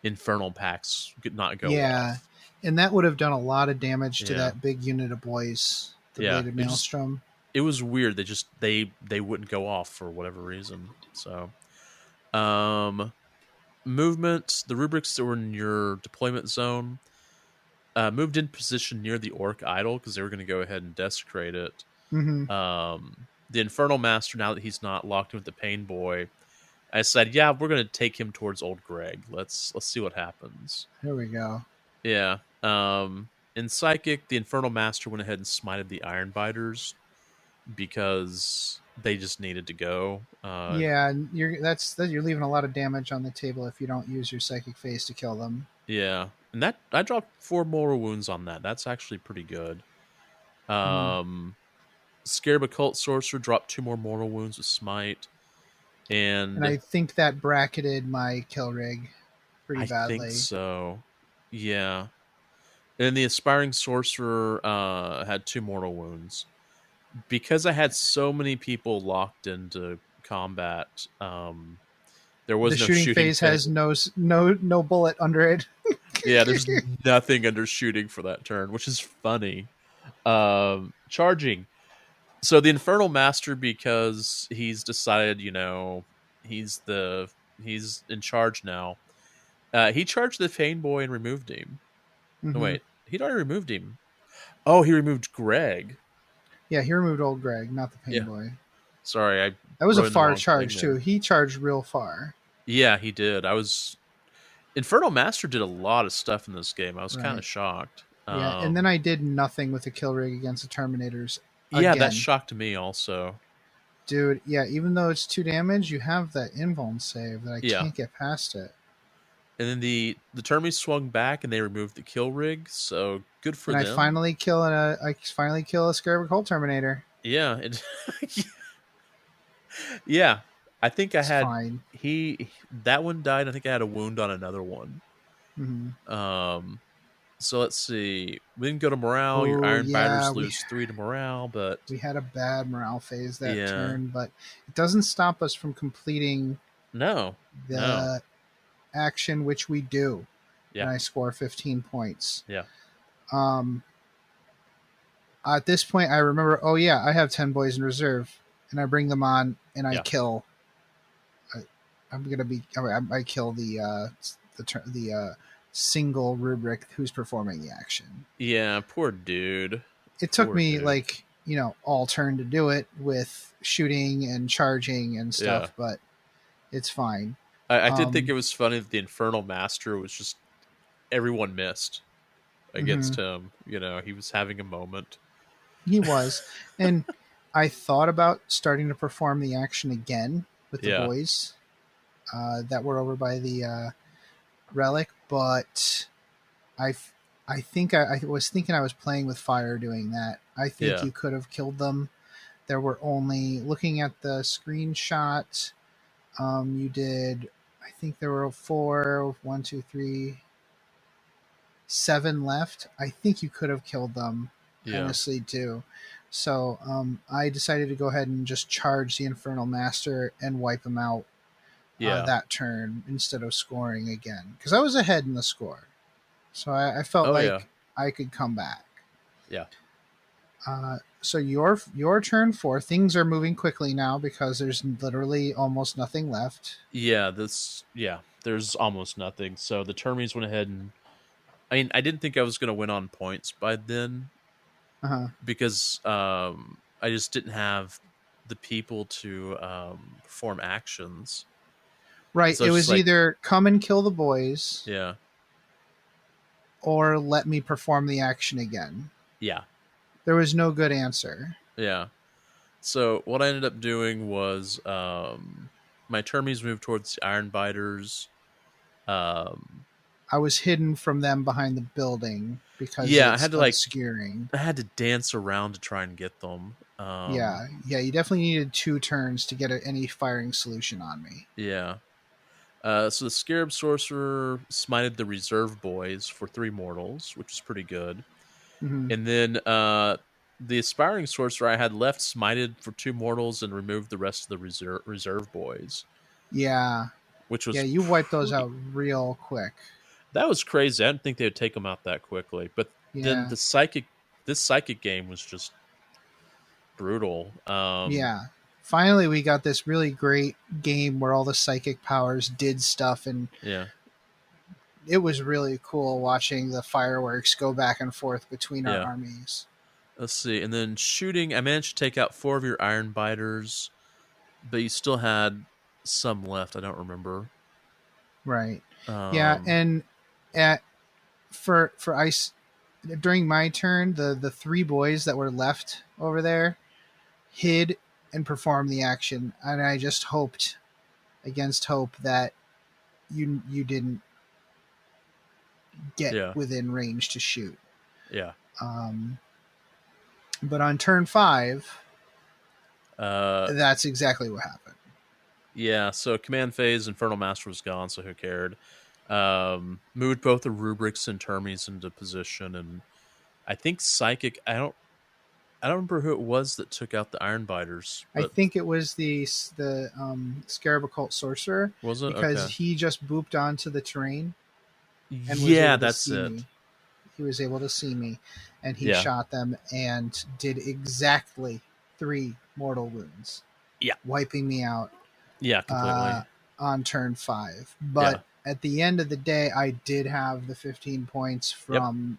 Infernal packs not go off. Yeah, and that would have done a lot of damage to that big unit of boys, the Bladed Maelstrom. It was weird. They wouldn't go off for whatever reason. So, movement. The rubrics that were in your deployment zone moved in position near the Ork idol because they were going to go ahead and desecrate it. The Infernal Master, now that he's not locked in with the Pain Boy, I said, yeah, we're going to take him towards Old Greg. Let's see what happens. Here we go. Yeah. In Psychic, the Infernal Master went ahead and smited the Iron Biters because they just needed to go. You're leaving a lot of damage on the table if you don't use your Psychic phase to kill them. Yeah, and that I dropped 4 mortal wounds on that. That's actually pretty good. Scarab Occult Sorcerer dropped 2 more mortal wounds with Smite. And I think that bracketed my kill rig pretty badly. I think so. Yeah. And the Aspiring Sorcerer had 2 mortal wounds. Because I had so many people locked into combat, there was no shooting phase. Has no bullet under it. Yeah, there's nothing under shooting for that turn, which is funny. Charging. So the Infernal Master, because he's decided, he's in charge now. He charged the Pain Boy and removed him. Mm-hmm. Oh, wait, he'd already removed him. Oh, he removed Greg. Yeah, he removed old Greg, not the Pain Boy. Sorry, that was a far charge too. He charged real far. Yeah, he did. Infernal Master did a lot of stuff in this game. I was kind of shocked. Yeah, and then I did nothing with the kill rig against the Terminators. Yeah, that shocked me also. Dude, yeah, even though it's 2 damage, you have that invuln save that I can't get past it. And then the Termi swung back and they removed the kill rig, so good for them. I finally kill a Scarab Cult Terminator. Yeah. Yeah. I think I had fine. That one died. I think I had a wound on another one. Mm-hmm. So let's see. We didn't go to morale. Your Iron Biters lose 3 to morale, but we had a bad morale phase that turn, but it doesn't stop us from completing the action, which we do. Yeah. And I score 15 points. Yeah. At this point I remember, I have 10 boys in reserve, and I bring them on and I kill I kill the single rubric who's performing the action. Yeah, poor dude. It took me like, all turn to do it with shooting and charging and stuff, but it's fine. I did think it was funny that the Infernal Master was just everyone missed against him. He was having a moment. He was. And I thought about starting to perform the action again with the boys that were over by the relic, but I think I was thinking I was playing with fire doing that. I think you could have killed them. There were only, looking at the screenshot, you did, I think there were 7 left. I think you could have killed them, honestly, too. So I decided to go ahead and just charge the Infernal Master and wipe him out that turn instead of scoring again. Because I was ahead in the score. So I felt I could come back. Yeah. So your turn 4. Things are moving quickly now because there's literally almost nothing left. Yeah, there's almost nothing. So the Termies went ahead and... I didn't think I was going to win on points by then. Because I just didn't have the people to perform actions. Right. So it was either come and kill the boys. Yeah. Or let me perform the action again. Yeah. There was no good answer. Yeah. So what I ended up doing was my Termies moved towards the Iron Biters. I was hidden from them behind the building because I had to obscuring. I had to dance around to try and get them. You definitely needed 2 turns to get any firing solution on me. Yeah. So the Scarab Sorcerer smited the Reserve Boys for 3 mortals, which is pretty good. And then the Aspiring Sorcerer I had left smited for 2 mortals and removed the rest of the Reserve Boys. Yeah. Which was you wiped those out real quick. That was crazy. I didn't think they would take them out that quickly. But then this psychic game was just brutal. Finally, we got this really great game where all the psychic powers did stuff, and it was really cool watching the fireworks go back and forth between our armies. Let's see. And then shooting, I managed to take out 4 of your Iron Biters, but you still had some left. I don't remember. Right. And for ice during my turn, the 3 boys that were left over there hid and performed the action, and I just hoped against hope that you didn't get within range to shoot. Yeah. But on turn 5, that's exactly what happened. Yeah, so Command Phase, Infernal Master was gone, so who cared? Moved both the Rubrics and Termies into position, and I think Psychic, I don't remember who it was that took out the Iron Biters. I think it was the Scarab Occult Sorcerer. Was it? Because he just booped onto the terrain. And that's it. Me. He was able to see me, and he shot them and did exactly 3 mortal wounds. Yeah. Wiping me out. Yeah, completely. On turn 5. But at the end of the day, I did have the 15 points from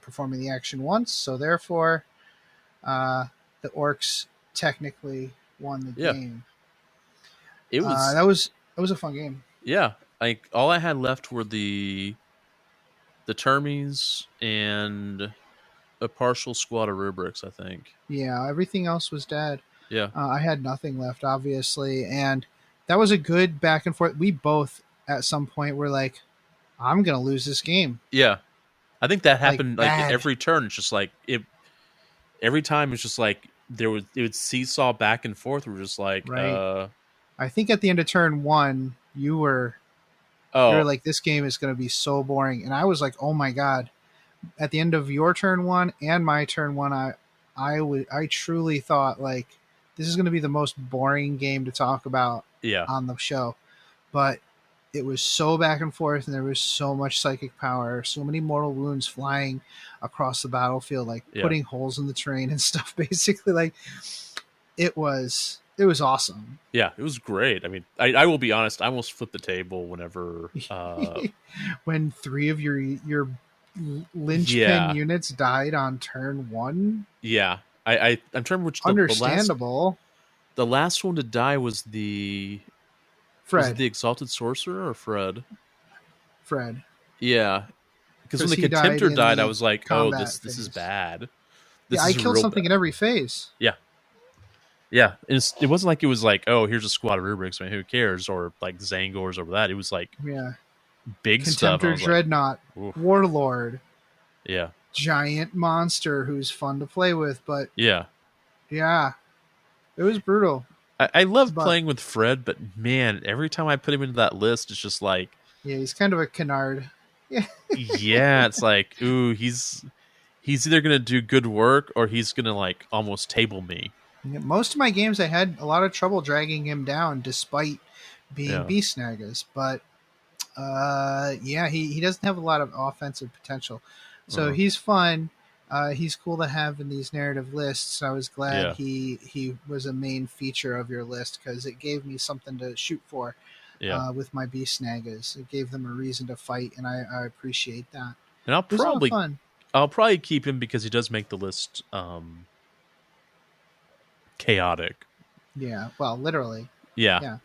performing the action once, so therefore the Orks technically won the game. It was that was a fun game. Yeah. All I had left were the Termies and a partial squad of Rubrics, I think. Yeah, everything else was dead. Yeah. I had nothing left, obviously, and that was a good back and forth. We both, at some point, were like, I'm going to lose this game. Yeah. I think that happened every turn. It's just like, every time it's just like, it would seesaw back and forth. We're just like, right. I think at the end of turn 1, you were like, this game is going to be so boring. And I was like, oh my God. At the end of your turn 1 and my turn 1, I truly thought, like, this is going to be the most boring game to talk about on the show. But it was so back and forth, and there was so much psychic power, so many mortal wounds flying across the battlefield, like putting holes in the terrain and stuff. Basically, like, it was It was awesome. Yeah, it was great. I mean, I will be honest. I almost flipped the table whenever when 3 of your linchpin units died on turn 1. Yeah, I'm trying to remember which understandable. The last one to die was the Fred. Was it the Exalted Sorcerer or Fred? Fred. Yeah, because when the Contemptor died, I was like, "Oh, this is bad." I killed something in every phase. Yeah. Yeah, it wasn't like it was like, oh, here's a squad of rubrics, man, who cares? Or like Zangors over that. It was like big stuff. Contemptor Dreadnought, like, Warlord. Yeah. Giant monster who's fun to play with, but yeah. It was brutal. I love playing with Fred, but man, every time I put him into that list, it's just like... Yeah, he's kind of a canard. Yeah, it's like, ooh, he's either going to do good work or he's going to like almost table me. Most of my games, I had a lot of trouble dragging him down despite being Beast Nagas. But, he doesn't have a lot of offensive potential. So he's fun. He's cool to have in these narrative lists. I was glad he was a main feature of your list because it gave me something to shoot for with my Beast Nagas. It gave them a reason to fight, and I appreciate that. And I'll probably keep him because he does make the list... chaotic. Yeah, well, literally. Yeah.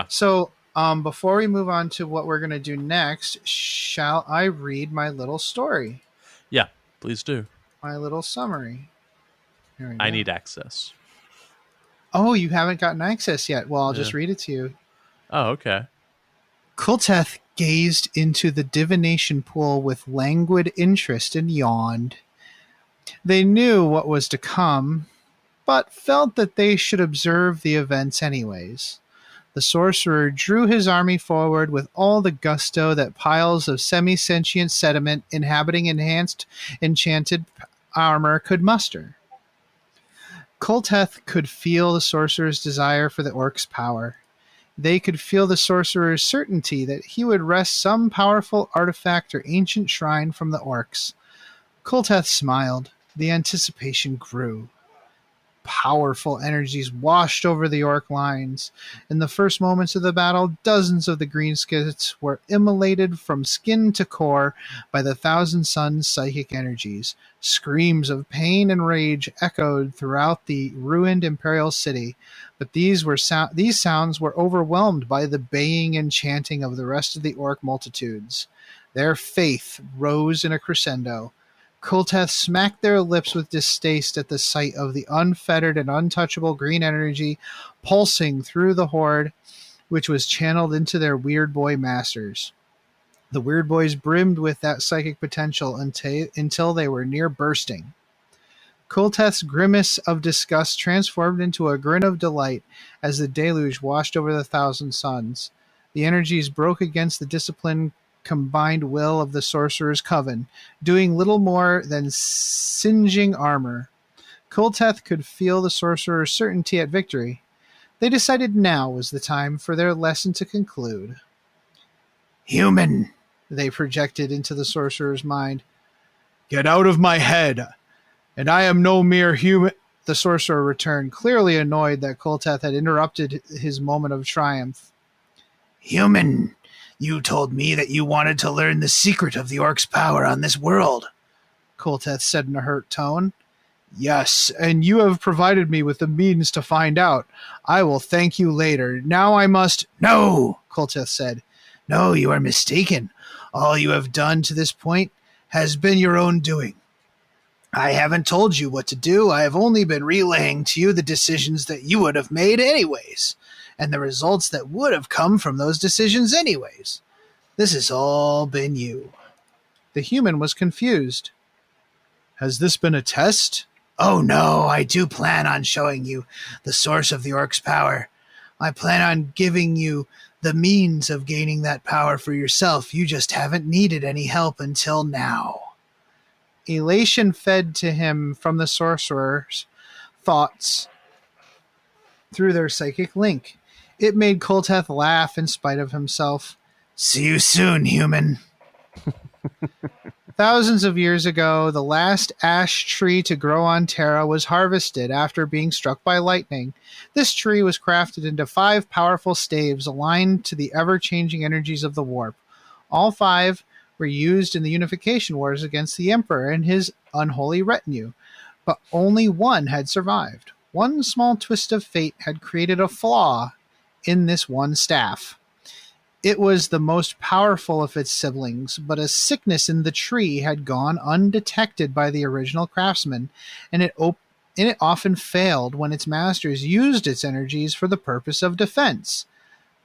So, before we move on to what we're going to do next, shall I read my little story? Yeah, please do. My little summary. I need access. Oh, you haven't gotten access yet? Well, I'll just read it to you. Oh, okay. Kulteth gazed into the divination pool with languid interest and yawned. They knew what was to come, but felt that they should observe the events anyways. The sorcerer drew his army forward with all the gusto that piles of semi-sentient sediment inhabiting enhanced enchanted armor could muster. Kulteth could feel the sorcerer's desire for the Orks' power. They could feel the sorcerer's certainty that he would wrest some powerful artifact or ancient shrine from the Orks. Kulteth smiled. The anticipation grew. Powerful energies washed over the Ork lines. In the first moments of the battle, dozens of the greenskins were immolated from skin to core by the Thousand Suns' psychic energies. Screams of pain and rage echoed throughout the ruined Imperial city, but these sounds were overwhelmed by the baying and chanting of the rest of the Ork multitudes. Their faith rose in a crescendo. Kulteth smacked their lips with distaste at the sight of the unfettered and untouchable green energy pulsing through the horde, which was channeled into their Weird Boy masters. The Weird Boys brimmed with that psychic potential until they were near bursting. Kulteth's grimace of disgust transformed into a grin of delight as the deluge washed over the Thousand Suns. The energies broke against the disciplined combined will of the sorcerer's coven, doing little more than singeing armor. Kulteth could feel the sorcerer's certainty at victory. They decided now was the time for their lesson to conclude. "Human," they projected into the sorcerer's mind. "Get out of my head, and I am no mere human," the sorcerer returned, clearly annoyed that Kulteth had interrupted his moment of triumph. "Human, you told me that you wanted to learn the secret of the Orcs' power on this world," Kulteth said in a hurt tone. "Yes, and you have provided me with the means to find out. I will thank you later. Now I must—" "No," Kulteth said. "No, you are mistaken. All you have done to this point has been your own doing. I haven't told you what to do. I have only been relaying to you the decisions that you would have made anyways, and the results that would have come from those decisions anyways. This has all been you." The human was confused. "Has this been a test?" "Oh no, I do plan on showing you the source of the Orcs' power. I plan on giving you the means of gaining that power for yourself. You just haven't needed any help until now." Elation fed to him from the sorcerer's thoughts through their psychic link. It made Kulteth laugh in spite of himself. "See you soon, human." Thousands of years ago, the last ash tree to grow on Terra was harvested after being struck by lightning. This tree was crafted into 5 powerful staves aligned to the ever-changing energies of the warp. All 5 were used in the Unification Wars against the Emperor and his unholy retinue, but only one had survived. One small twist of fate had created a flaw in this one staff. It was the most powerful of its siblings, but a sickness in the tree had gone undetected by the original craftsman, and it often failed when its masters used its energies for the purpose of defense.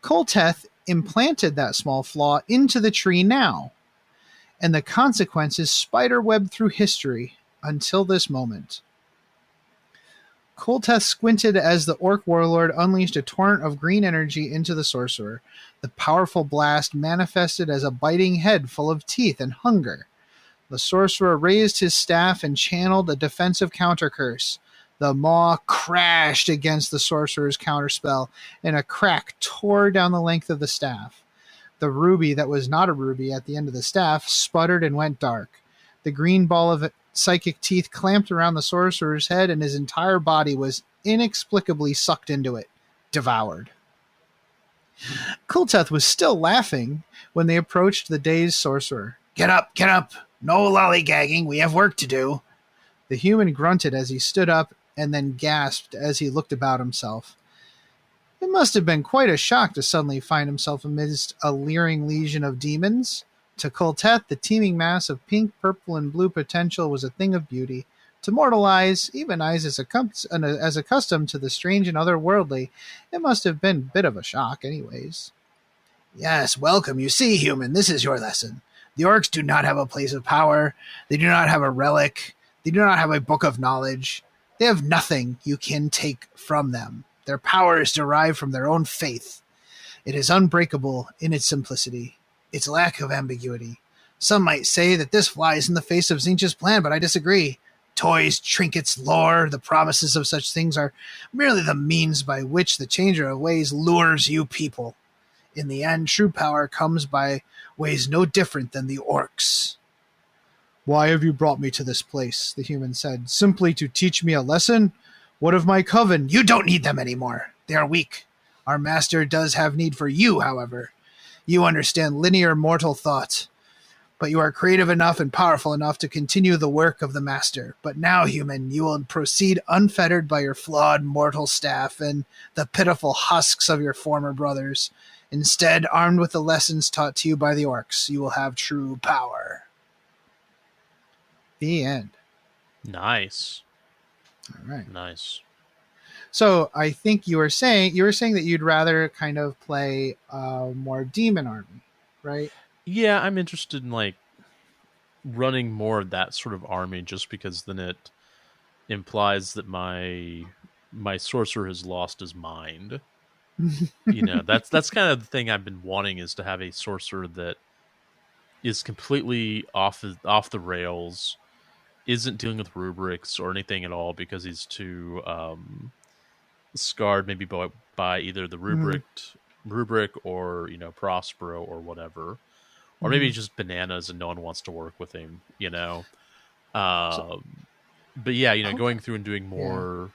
Kolteth implanted that small flaw into the tree now, and the consequences spiderwebbed through history until this moment. Kolteth squinted as the Orc warlord unleashed a torrent of green energy into the sorcerer. The powerful blast manifested as a biting head full of teeth and hunger. The sorcerer raised his staff and channeled a defensive counter-curse. The maw crashed against the sorcerer's counterspell, and a crack tore down the length of the staff. The ruby that was not a ruby at the end of the staff sputtered and went dark. The green ball of psychic teeth clamped around the sorcerer's head, and his entire body was inexplicably sucked into it, devoured. Kolteth was still laughing when they approached the dazed sorcerer. Get up, no lollygagging, we have work to do. The human grunted as he stood up and then gasped as he looked about himself. It must have been quite a shock to suddenly find himself amidst a leering legion of demons. To Kolteth, the teeming mass of pink, purple, and blue potential was a thing of beauty. To mortal eyes, even eyes as accustomed to the strange and otherworldly, it must have been a bit of a shock anyways. Yes, welcome. You see, human, this is your lesson. The Orks do not have a place of power. They do not have a relic. They do not have a book of knowledge. They have nothing you can take from them. Their power is derived from their own faith. It is unbreakable in its simplicity, its lack of ambiguity. Some might say that this flies in the face of Tzeentch's plan, but I disagree. Toys, trinkets, lore, the promises of such things are merely the means by which the Changer of Ways lures you people. In the end, true power comes by ways no different than the Orks. Why have you brought me to this place? The human said. Simply to teach me a lesson? What of my coven? You don't need them anymore. They are weak. Our master does have need for you, however. You understand linear mortal thought, but you are creative enough and powerful enough to continue the work of the master. But now, human, you will proceed unfettered by your flawed mortal staff and the pitiful husks of your former brothers. Instead, armed with the lessons taught to you by the Orks, you will have true power. The end. Nice. All right. Nice. So I think you were saying that you'd rather kind of play a more demon army, right? Yeah, I'm interested in like running more of that sort of army, just because then it implies that my sorcerer has lost his mind. That's kind of the thing I've been wanting, is to have a sorcerer that is completely off the rails, isn't dealing with rubrics or anything at all, because he's too scarred maybe by either the rubric or Prospero or whatever, or maybe just bananas and no one wants to work with him. But yeah, going through and doing more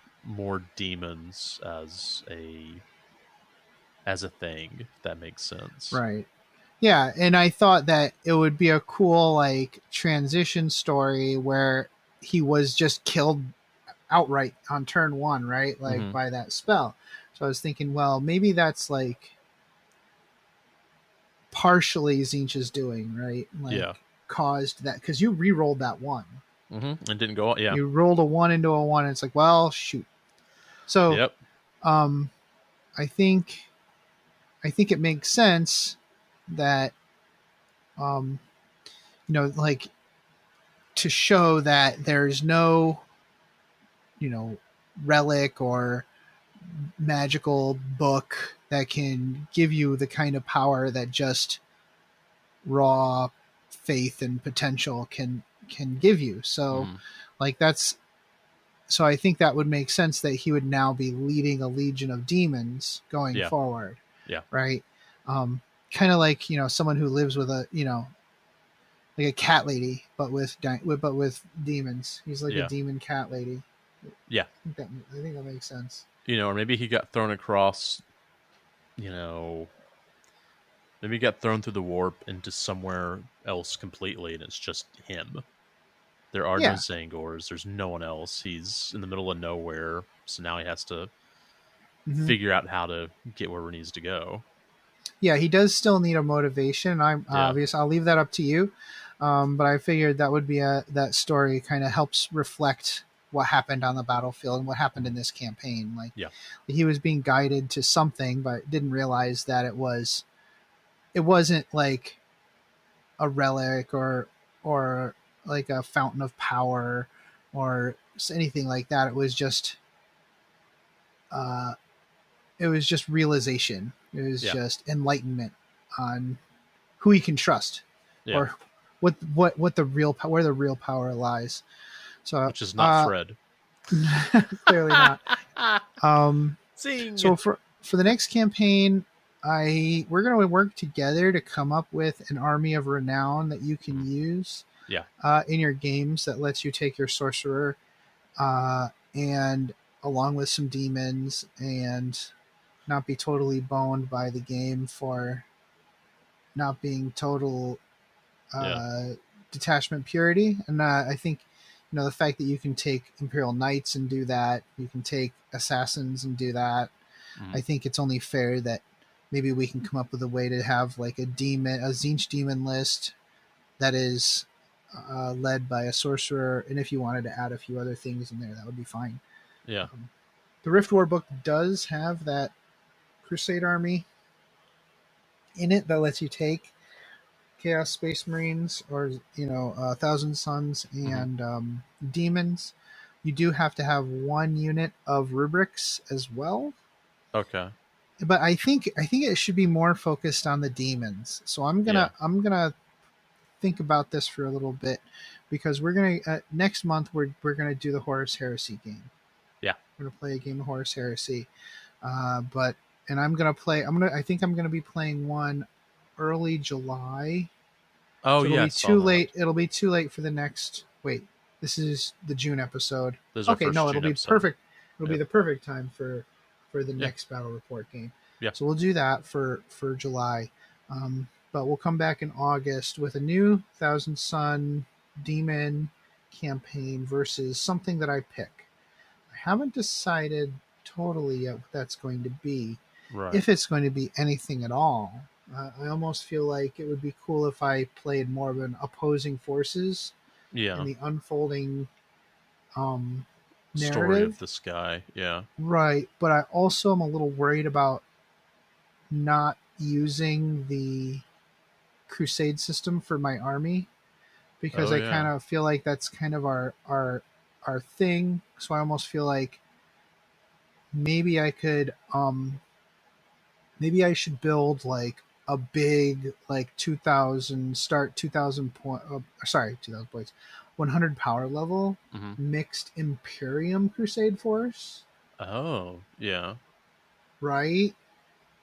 demons as a thing, if that makes sense, right? Yeah, and I thought that it would be a cool like transition story where he was just killed outright on turn 1, right? Like by that spell. So I was thinking, well, maybe that's like partially Tzeentch's doing, right? Like, caused that, because you re-rolled that 1. And didn't go. Yeah, you rolled a 1 into a 1, and it's like, well, shoot. So, I think it makes sense that, like, to show that there's no, relic or magical book that can give you the kind of power that just raw faith and potential can give you. So so I think that would make sense that he would now be leading a legion of demons going forward. Yeah. Right. Kind of like, someone who lives with a, like a cat lady, but with demons. He's like a Yeah. demon cat lady. Yeah. I think that makes sense. Or maybe he got thrown across, maybe he got thrown through the warp into somewhere else completely, and it's just him. There are no Yeah. Zangors. There's no one else. He's in the middle of nowhere, so now he has to Mm-hmm. figure out how to get where he needs to go. Yeah, he does still need a motivation. I'm obvious. I'll leave that up to you. But I figured that would be that story kind of helps reflect what happened on the battlefield and what happened in this campaign. Like, Yeah. he was being guided to something, but didn't realize that it wasn't like a relic or like a fountain of power or anything like that. Uh, it was just realization. It was just enlightenment on who he can trust, or what the real where the real power lies. So, which is not Fred. Clearly not. Zing. So for the next campaign, we're going to work together to come up with an army of renown that you can use. Yeah. In your games that lets you take your sorcerer, and along with some demons, and not be totally boned by the game for not being total detachment purity. And I think the fact that you can take Imperial Knights and do that, you can take assassins and do that. I think it's only fair that maybe we can come up with a way to have like a Tzeentch demon list that is led by a sorcerer, and if you wanted to add a few other things in there, that would be fine. Yeah. The Rift War book does have that Crusade army in it that lets you take Chaos Space Marines or Thousand Suns and demons. You do have to have one unit of rubrics as well. Okay. But I think it should be more focused on the demons. So I'm gonna think about this for a little bit, because we're gonna next month we're gonna do the Horus Heresy game. Yeah, we're gonna play a game of Horus Heresy, and I think I'm gonna be playing one early July. Oh, so it'll yeah, be too late. It'll be too late for the next. Wait, this is the June episode. Okay, no, it'll be perfect. It'll be the perfect time for the next battle report game. Yeah. So we'll do that for July. But we'll come back in August with a new Thousand Sun Demon campaign versus something that I pick. I haven't decided totally yet what that's going to be. Right. If it's going to be anything at all. I almost feel like it would be cool if I played more of an opposing forces in the unfolding narrative. Story of this guy. Yeah. Right. But I also am a little worried about not using the Crusade system for my army, because I kind of feel like that's kind of our thing. So I almost feel like maybe I could maybe I should build like a big like 2000 point 2000 points 100 power level mixed Imperium Crusade force. Oh, yeah. Right?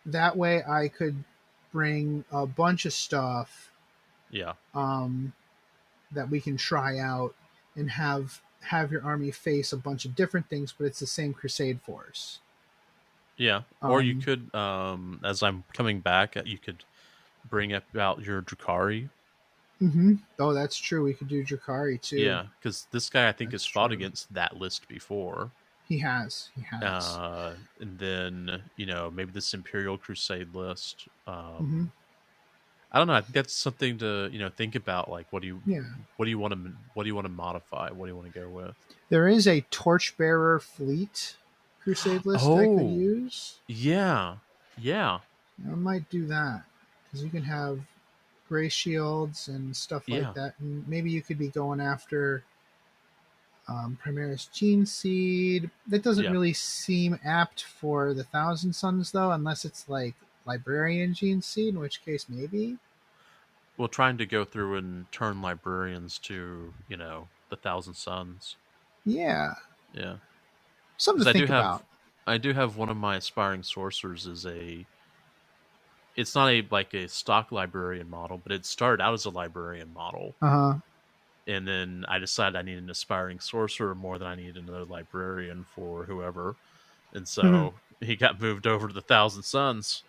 That way I could bring a bunch of stuff that we can try out and have your army face a bunch of different things, but it's the same Crusade force. Yeah. Or you could, as I'm coming back, you could bring out your Drukhari. Oh, that's true. We could do Drukhari too. Yeah, because this guy I think has fought against that list before. He has. And then maybe this Imperial Crusade list. I don't know. I think that's something to think about. Like, what do you want to modify? What do you want to go with? There is a Torchbearer fleet Crusade list I could use. Yeah. I might do that, because you can have gray shields and stuff like that, and maybe you could be going after Primaris Gene Seed. That doesn't really seem apt for the Thousand Suns, though, unless it's like Librarian Gene Seed, in which case maybe. Well, trying to go through and turn librarians to the Thousand Suns. Yeah. Something to think about. I do have one of my aspiring sorcerers is a it's not a stock librarian model, but it started out as a librarian model. And then I decided I needed an aspiring sorcerer more than I needed another librarian for whoever. And so he got moved over to the Thousand Suns.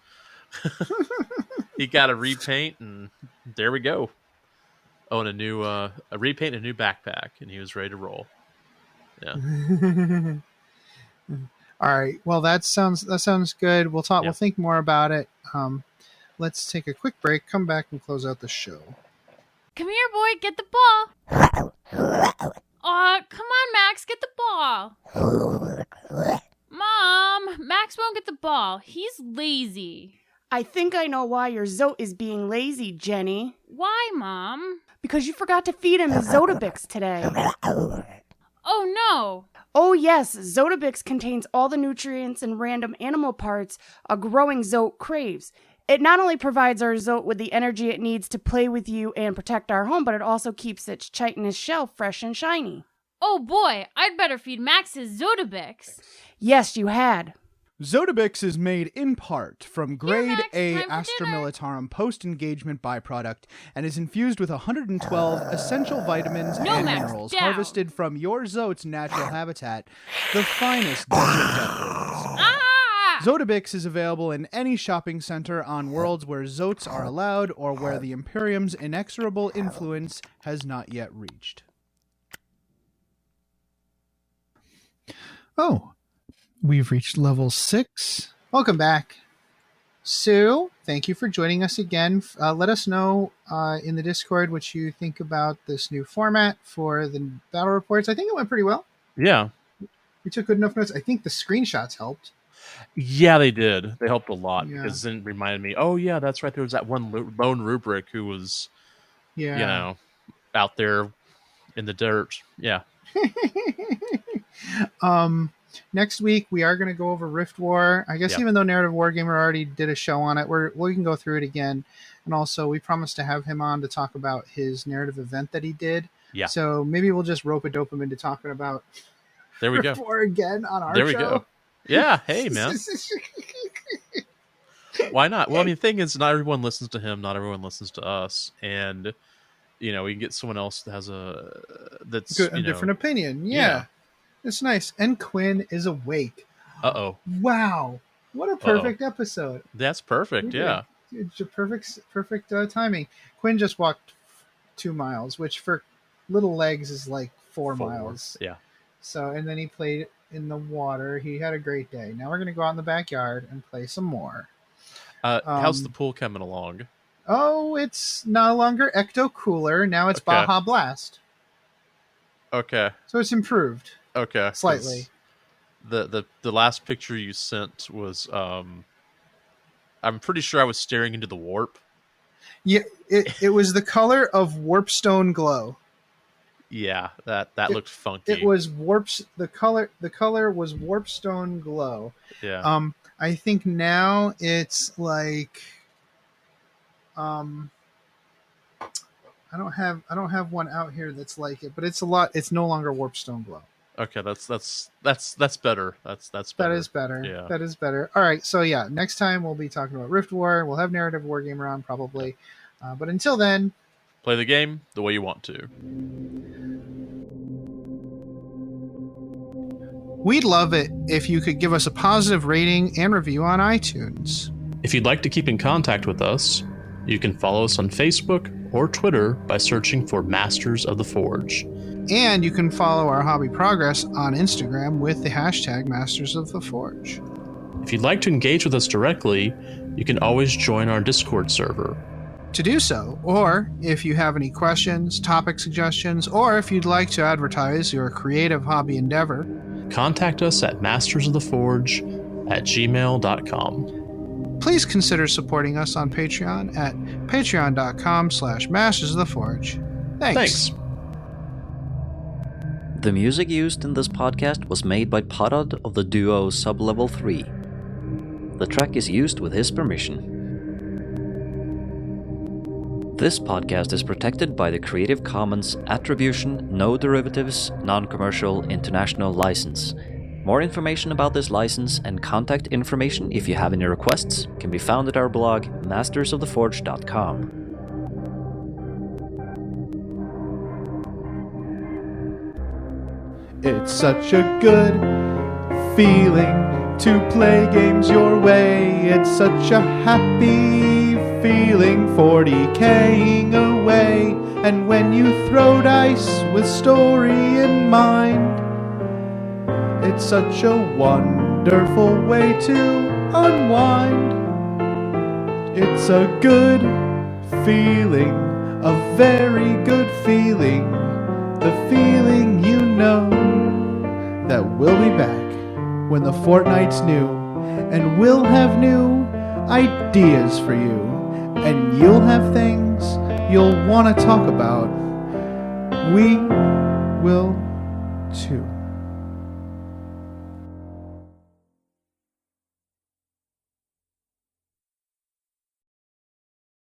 He got a repaint, and there we go. Oh, and a repaint and a new backpack, and he was ready to roll. Yeah. All right. Well, that sounds good. We'll talk. Yeah. We'll think more about it. Let's take a quick break. Come back and close out the show. Come here, boy. Get the ball. Come on, Max. Get the ball. Mom, Max won't get the ball. He's lazy. I think I know why your Zote is being lazy, Jenny. Why, Mom? Because you forgot to feed him his Zotobix today. Oh, no. Oh, yes. Zotobix contains all the nutrients and random animal parts a growing Zote craves. It not only provides our Zote with the energy it needs to play with you and protect our home, but it also keeps its chitinous shell fresh and shiny. Oh, boy. I'd better feed Max his Zotobix. Yes, you had. Zotobix is made in part from grade A Astra Militarum post-engagement byproduct and is infused with 112 essential vitamins and minerals harvested from your Zote's natural habitat, the finest desert deserts. Zotobix is available in any shopping center on worlds where Zotes are allowed or where the Imperium's inexorable influence has not yet reached. Oh. We've reached level 6. Welcome back. Sue, thank you for joining us again. Let us know in the Discord what you think about this new format for the battle reports. I think it went pretty well. Yeah. We took good enough notes. I think the screenshots helped. Yeah, they did. They helped a lot because then it reminded me, oh, yeah, that's right. There was that one lone rubric who was, out there in the dirt. Yeah. Next week, we are going to go over Rift War. I guess even though Narrative Wargamer already did a show on it, we can go through it again. And also, we promised to have him on to talk about his narrative event that he did. Yeah. So maybe we'll just rope-a-dope him into talking about Rift War again on our show. There we go. Yeah. Hey, man. Why not? Well, I mean, the thing is, not everyone listens to him. Not everyone listens to us. And, we can get someone else that has a different opinion. Yeah. It's nice. And Quinn is awake. Uh-oh. Wow. What a perfect episode. That's perfect, yeah. It's a perfect timing. Quinn just walked 2 miles, which for little legs is like 4 miles. Yeah. So, and then he played in the water. He had a great day. Now we're going to go out in the backyard and play some more. How's the pool coming along? Oh, it's no longer Ecto Cooler. Now it's Baja Blast. Okay. So it's improved. Okay. Slightly. The last picture you sent was I'm pretty sure I was staring into the warp. Yeah, it was the color of Warpstone Glow. Yeah, that looked funky. It was the color was Warpstone Glow. Yeah. I think now it's like I don't have one out here that's like it, but it's no longer Warpstone Glow. Okay, that's better. That's better. That is better. Yeah. That is better. All right, so yeah, next time we'll be talking about Rift War. We'll have Narrative Wargamer on probably. But until then, play the game the way you want to. We'd love it if you could give us a positive rating and review on iTunes. If you'd like to keep in contact with us, you can follow us on Facebook or Twitter by searching for Masters of the Forge. And you can follow our hobby progress on Instagram with the hashtag Masters of the Forge. If you'd like to engage with us directly, you can always join our Discord server. To do so, or if you have any questions, topic suggestions, or if you'd like to advertise your creative hobby endeavor, contact us at mastersoftheforge@gmail.com. Please consider supporting us on Patreon at patreon.com/mastersoftheforge. Thanks. The music used in this podcast was made by Parad of the duo Sublevel 3. The track is used with his permission. This podcast is protected by the Creative Commons Attribution, No Derivatives, Non-Commercial International License. More information about this license and contact information if you have any requests can be found at our blog mastersoftheforge.com. It's such a good feeling to play games your way. It's such a happy feeling 40K'ing away. And when you throw dice with story in mind, it's such a wonderful way to unwind. It's a good feeling, a very good feeling, the feeling you know that we'll be back when the fortnight's new, and we'll have new ideas for you, and you'll have things you'll want to talk about. We will too.